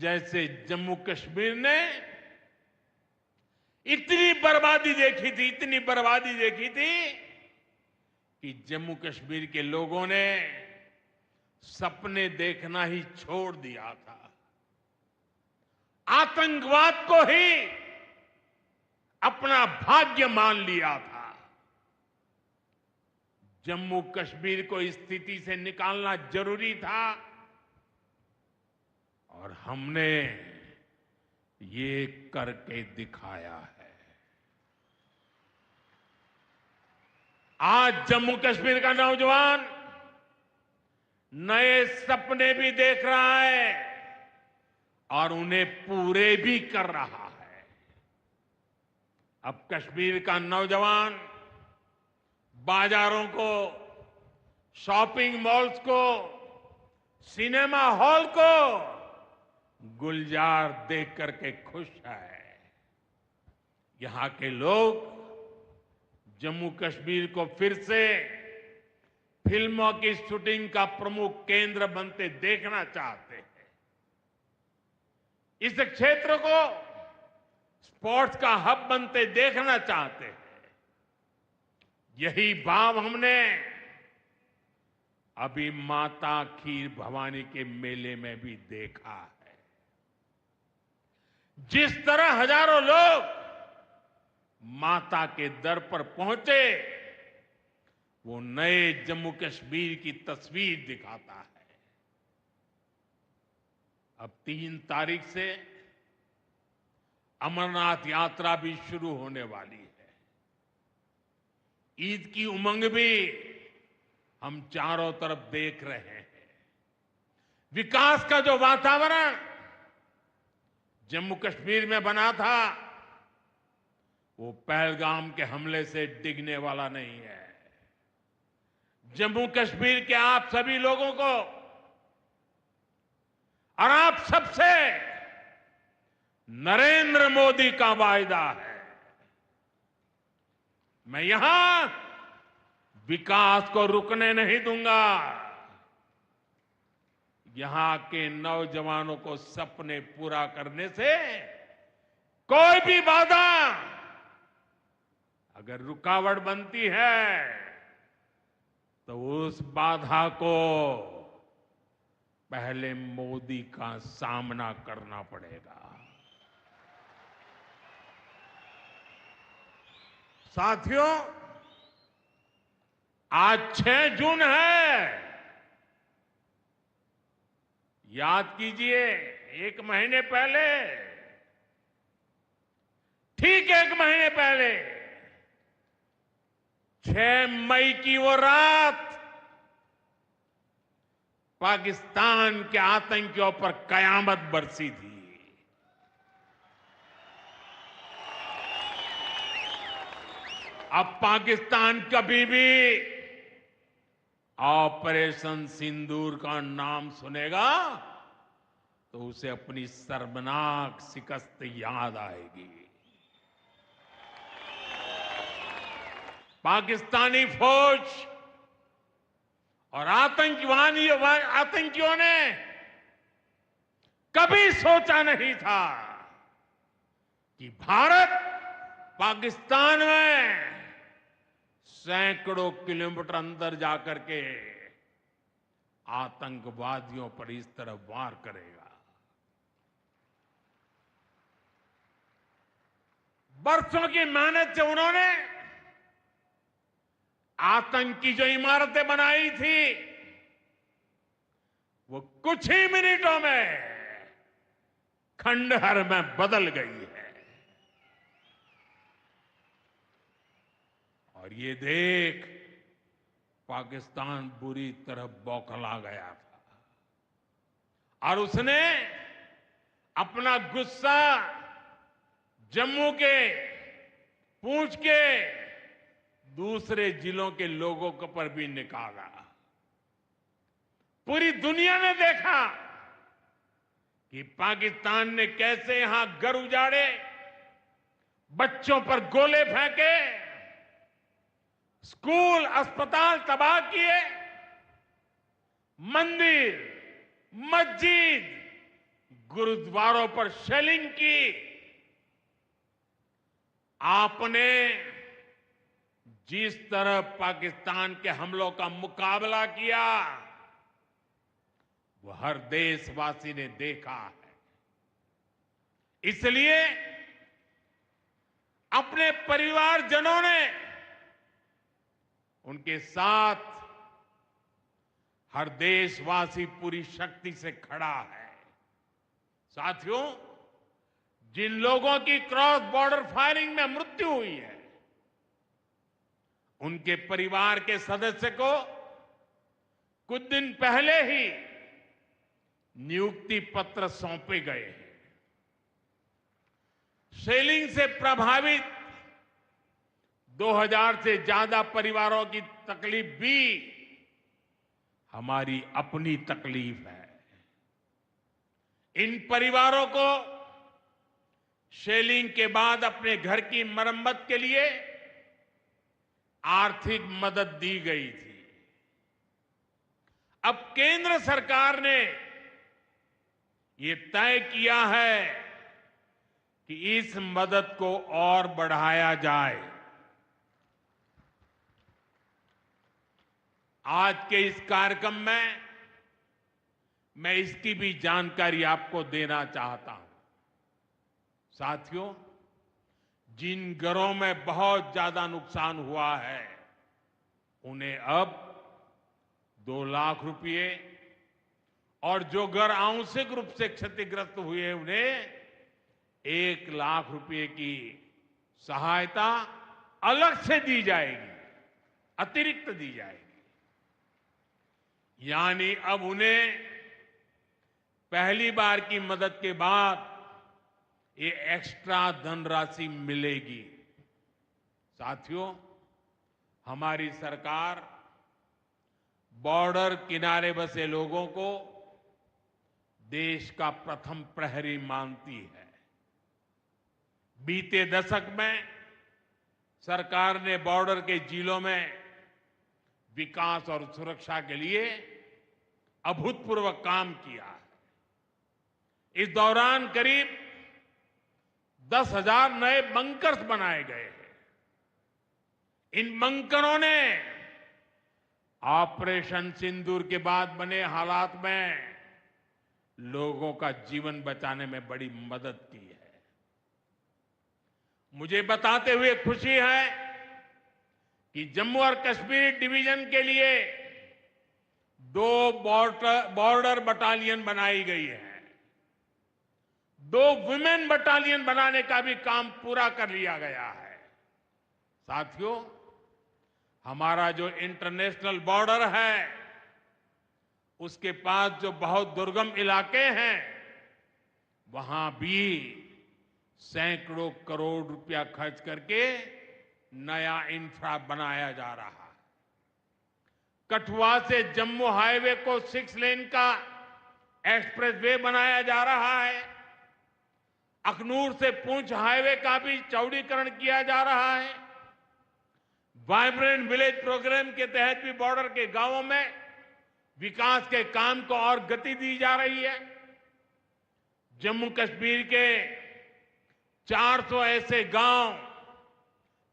[SPEAKER 10] जैसे जम्मू कश्मीर ने इतनी बर्बादी देखी थी, इतनी बर्बादी देखी थी कि जम्मू कश्मीर के लोगों ने सपने देखना ही छोड़ दिया था। आतंकवाद को ही अपना भाग्य मान लिया था। जम्मू कश्मीर को इस स्थिति से निकालना जरूरी था, और हमने ये करके दिखाया है। आज जम्मू कश्मीर का नौजवान नए सपने भी देख रहा है और उन्हें पूरे भी कर रहा है। अब कश्मीर का नौजवान बाजारों को, शॉपिंग मॉल्स को, सिनेमा हॉल को गुलजार देख करके खुश है। यहां के लोग जम्मू कश्मीर को फिर से फिल्मों की शूटिंग का प्रमुख केंद्र बनते देखना चाहते हैं। इस क्षेत्र को स्पोर्ट्स का हब बनते देखना चाहते हैं। यही भाव हमने अभी माता खीर भवानी के मेले में भी देखा है। जिस तरह हजारों लोग माता के दर पर पहुंचे, वो नए जम्मू कश्मीर की तस्वीर दिखाता है। अब 3 तारीख से अमरनाथ यात्रा भी शुरू होने वाली है। ईद की उमंग भी हम चारों तरफ देख रहे हैं। विकास का जो वातावरण जम्मू कश्मीर में बना था, वो पहलगाम के हमले से डिगने वाला नहीं है। जम्मू कश्मीर के आप सभी लोगों को और आप सबसे नरेंद्र मोदी का वायदा है। मैं यहां विकास को रुकने नहीं दूंगा। यहां के नौजवानों को सपने पूरा करने से कोई भी बाधा अगर रुकावट बनती है तो उस बाधा को पहले मोदी का सामना करना पड़ेगा। साथियों, आज 6 जून है। याद कीजिए, 1 महीने पहले, ठीक 1 महीने पहले 6 मई की वो रात पाकिस्तान के आतंकियों पर कयामत बरसी थी। अब पाकिस्तान कभी भी ऑपरेशन सिंदूर का नाम सुनेगा तो उसे अपनी शर्मनाक शिकस्त याद आएगी। पाकिस्तानी फौज और आतंकियों ने कभी सोचा नहीं था कि भारत पाकिस्तान में सैकड़ों किलोमीटर अंदर जाकर के आतंकवादियों पर इस तरह वार करेगा। बरसों की मेहनत से उन्होंने आतंकी जो इमारतें बनाई थी वो कुछ ही मिनटों में खंडहर में बदल गई है। और ये देख पाकिस्तान बुरी तरह बौखला गया था और उसने अपना गुस्सा जम्मू के, पूंछ के दूसरे जिलों के लोगों के पर भी निकाला। पूरी दुनिया ने देखा कि पाकिस्तान ने कैसे यहां घर उजाड़े, बच्चों पर गोले फेंके, स्कूल अस्पताल तबाह किए, मंदिर, मस्जिद, गुरुद्वारों पर शेलिंग की। आपने जिस तरह पाकिस्तान के हमलों का मुकाबला किया वो हर देशवासी ने देखा है। इसलिए अपने परिवारजनों ने उनके साथ हर देशवासी पूरी शक्ति से खड़ा है। साथियों, जिन लोगों की क्रॉस बॉर्डर फायरिंग में मृत्यु हुई है उनके परिवार के सदस्य को कुछ दिन पहले ही नियुक्ति पत्र सौंपे गए हैं। शेलिंग से प्रभावित 2000 से ज्यादा परिवारों की तकलीफ भी हमारी अपनी तकलीफ है। इन परिवारों को शेलिंग के बाद अपने घर की मरम्मत के लिए आर्थिक मदद दी गई थी। अब केंद्र सरकार ने ये तय किया है कि इस मदद को और बढ़ाया जाए। आज के इस कार्यक्रम में मैं इसकी भी जानकारी आपको देना चाहता हूं। साथियों, जिन घरों में बहुत ज्यादा नुकसान हुआ है उन्हें अब 2 लाख रुपए और जो घर आंशिक रूप से क्षतिग्रस्त हुए उन्हें 1 लाख रुपए की सहायता अलग से दी जाएगी, अतिरिक्त दी जाएगी। यानी अब उन्हें पहली बार की मदद के बाद ये एक्स्ट्रा धनराशि मिलेगी। साथियों, हमारी सरकार बॉर्डर किनारे बसे लोगों को देश का प्रथम प्रहरी मानती है। बीते दशक में सरकार ने बॉर्डर के जिलों में विकास और सुरक्षा के लिए अभूतपूर्व काम किया है। इस दौरान करीब 10,000 नए बंकर्स बनाए गए हैं। इन बंकरों ने ऑपरेशन सिंदूर के बाद बने हालात में लोगों का जीवन बचाने में बड़ी मदद की है। मुझे बताते हुए खुशी है कि जम्मू और कश्मीर डिवीजन के लिए 2 बॉर्डर बटालियन बनाई गई है। 2 वुमेन बटालियन बनाने का भी काम पूरा कर लिया गया है। साथियों, हमारा जो इंटरनेशनल बॉर्डर है, उसके पास जो बहुत दुर्गम इलाके हैं, वहां भी सैकड़ों करोड़ रुपया खर्च करके नया इंफ्रा बनाया जा रहा है। कठुआ से जम्मू हाईवे को 6 लेन का एक्सप्रेसवे बनाया जा रहा है। अखनूर से पुंछ हाईवे का भी चौड़ीकरण किया जा रहा है। वाइब्रेंट विलेज प्रोग्राम के तहत भी बॉर्डर के गांवों में विकास के काम को और गति दी जा रही है। जम्मू कश्मीर के 400 ऐसे गांव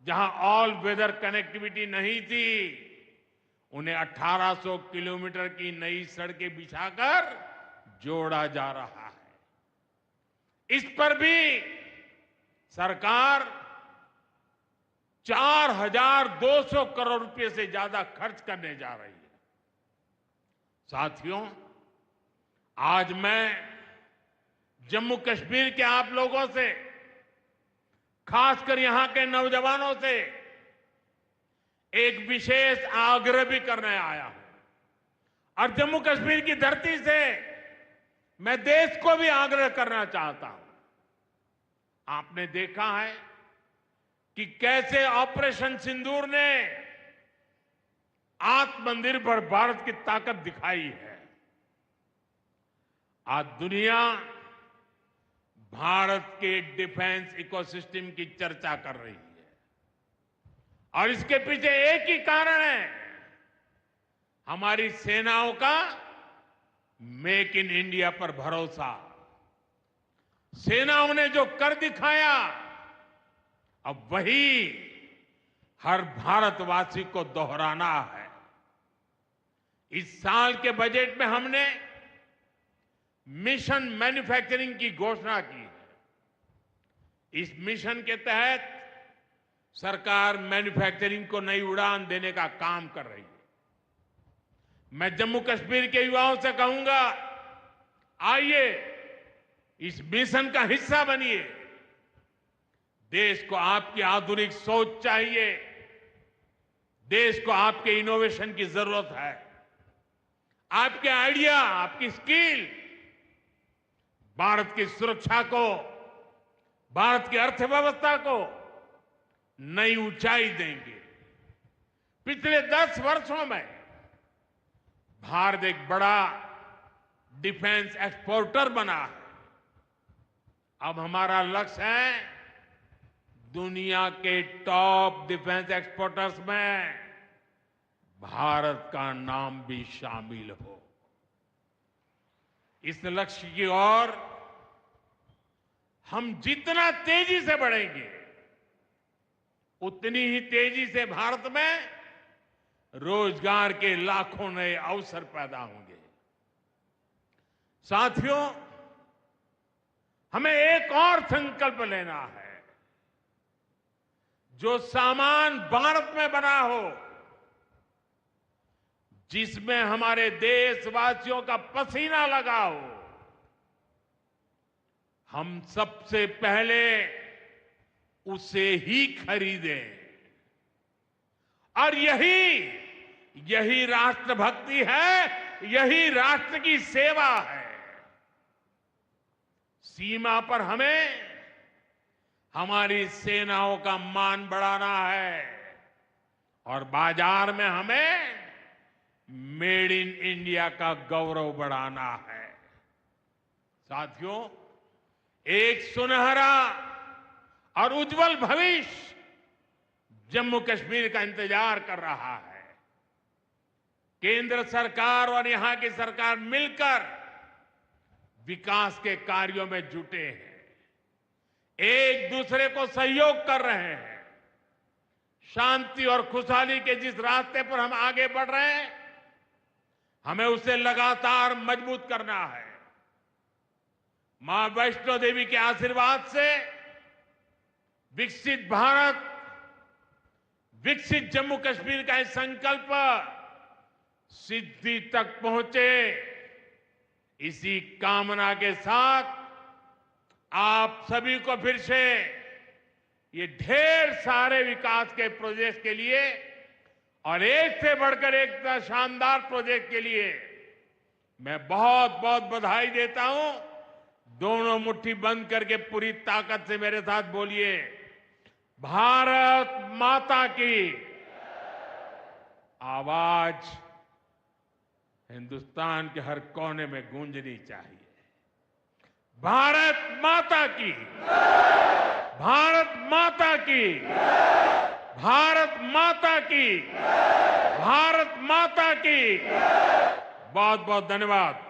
[SPEAKER 10] जहां ऑल वेदर कनेक्टिविटी नहीं थी, उन्हें 1800 किलोमीटर की नई सड़कें बिछाकर जोड़ा जा रहा है। इस पर भी सरकार 4200 करोड़ रुपए से ज्यादा खर्च करने जा रही है। साथियों, आज मैं जम्मू कश्मीर के आप लोगों से, खासकर यहां के नौजवानों से एक विशेष आग्रह भी करने आया हूं और जम्मू कश्मीर की धरती से मैं देश को भी आग्रह करना चाहता हूं। आपने देखा है कि कैसे ऑपरेशन सिंदूर ने आत्मनिर्भर भारत की ताकत दिखाई है। आज दुनिया भारत के डिफेंस इकोसिस्टम की चर्चा कर रही है और इसके पीछे एक ही कारण है, हमारी सेनाओं का मेक इन इंडिया पर भरोसा। सेनाओं ने जो कर दिखाया, अब वही हर भारतवासी को दोहराना है। इस साल के बजट में हमने मिशन मैन्युफैक्चरिंग की घोषणा की है। इस मिशन के तहत सरकार मैन्युफैक्चरिंग को नई उड़ान देने का काम कर रही है। मैं जम्मू कश्मीर के युवाओं से कहूंगा, आइए इस मिशन का हिस्सा बनिए। देश को आपकी आधुनिक सोच चाहिए, देश को आपके इनोवेशन की जरूरत है। आपके आइडिया, आपकी स्किल भारत की सुरक्षा को, भारत की अर्थव्यवस्था को नई ऊंचाई देंगे। पिछले 10 वर्षों में भारत एक बड़ा डिफेंस एक्सपोर्टर बना है। अब हमारा लक्ष्य है दुनिया के टॉप डिफेंस एक्सपोर्टर्स में भारत का नाम भी शामिल हो। इस लक्ष्य की ओर हम जितना तेजी से बढ़ेंगे, उतनी ही तेजी से भारत में रोजगार के लाखों नए अवसर पैदा होंगे। साथियों, हमें एक और संकल्प लेना है। जो सामान भारत में बना हो, जिसमें हमारे देशवासियों का पसीना लगा हो, हम सबसे पहले उसे ही खरीदें। और यही राष्ट्रभक्ति है, यही राष्ट्र की सेवा है। सीमा पर हमें हमारी सेनाओं का मान बढ़ाना है और बाजार में हमें मेड इन इंडिया का गौरव बढ़ाना है। साथियों, एक सुनहरा और उज्जवल भविष्य जम्मू कश्मीर का इंतजार कर रहा है। केंद्र सरकार और यहां की सरकार मिलकर विकास के कार्यों में जुटे हैं, एक दूसरे को सहयोग कर रहे हैं। शांति और खुशहाली के जिस रास्ते पर हम आगे बढ़ रहे हैं, हमें उसे लगातार मजबूत करना है। मां वैष्णो देवी के आशीर्वाद से विकसित भारत, विकसित जम्मू कश्मीर का यह संकल्प सिद्धि तक पहुंचे, इसी कामना के साथ आप सभी को फिर से ये ढेर सारे विकास के प्रोजेक्ट के लिए और एक से बढ़कर एक शानदार प्रोजेक्ट के लिए मैं बहुत बहुत बधाई देता हूं। दोनों मुट्ठी बंद करके पूरी ताकत से मेरे साथ बोलिए, भारत माता की। आवाज हिंदुस्तान के हर कोने में गूंजनी चाहिए। भारत माता की, भारत माता की, भारत माता की, भारत माता की। बहुत बहुत धन्यवाद।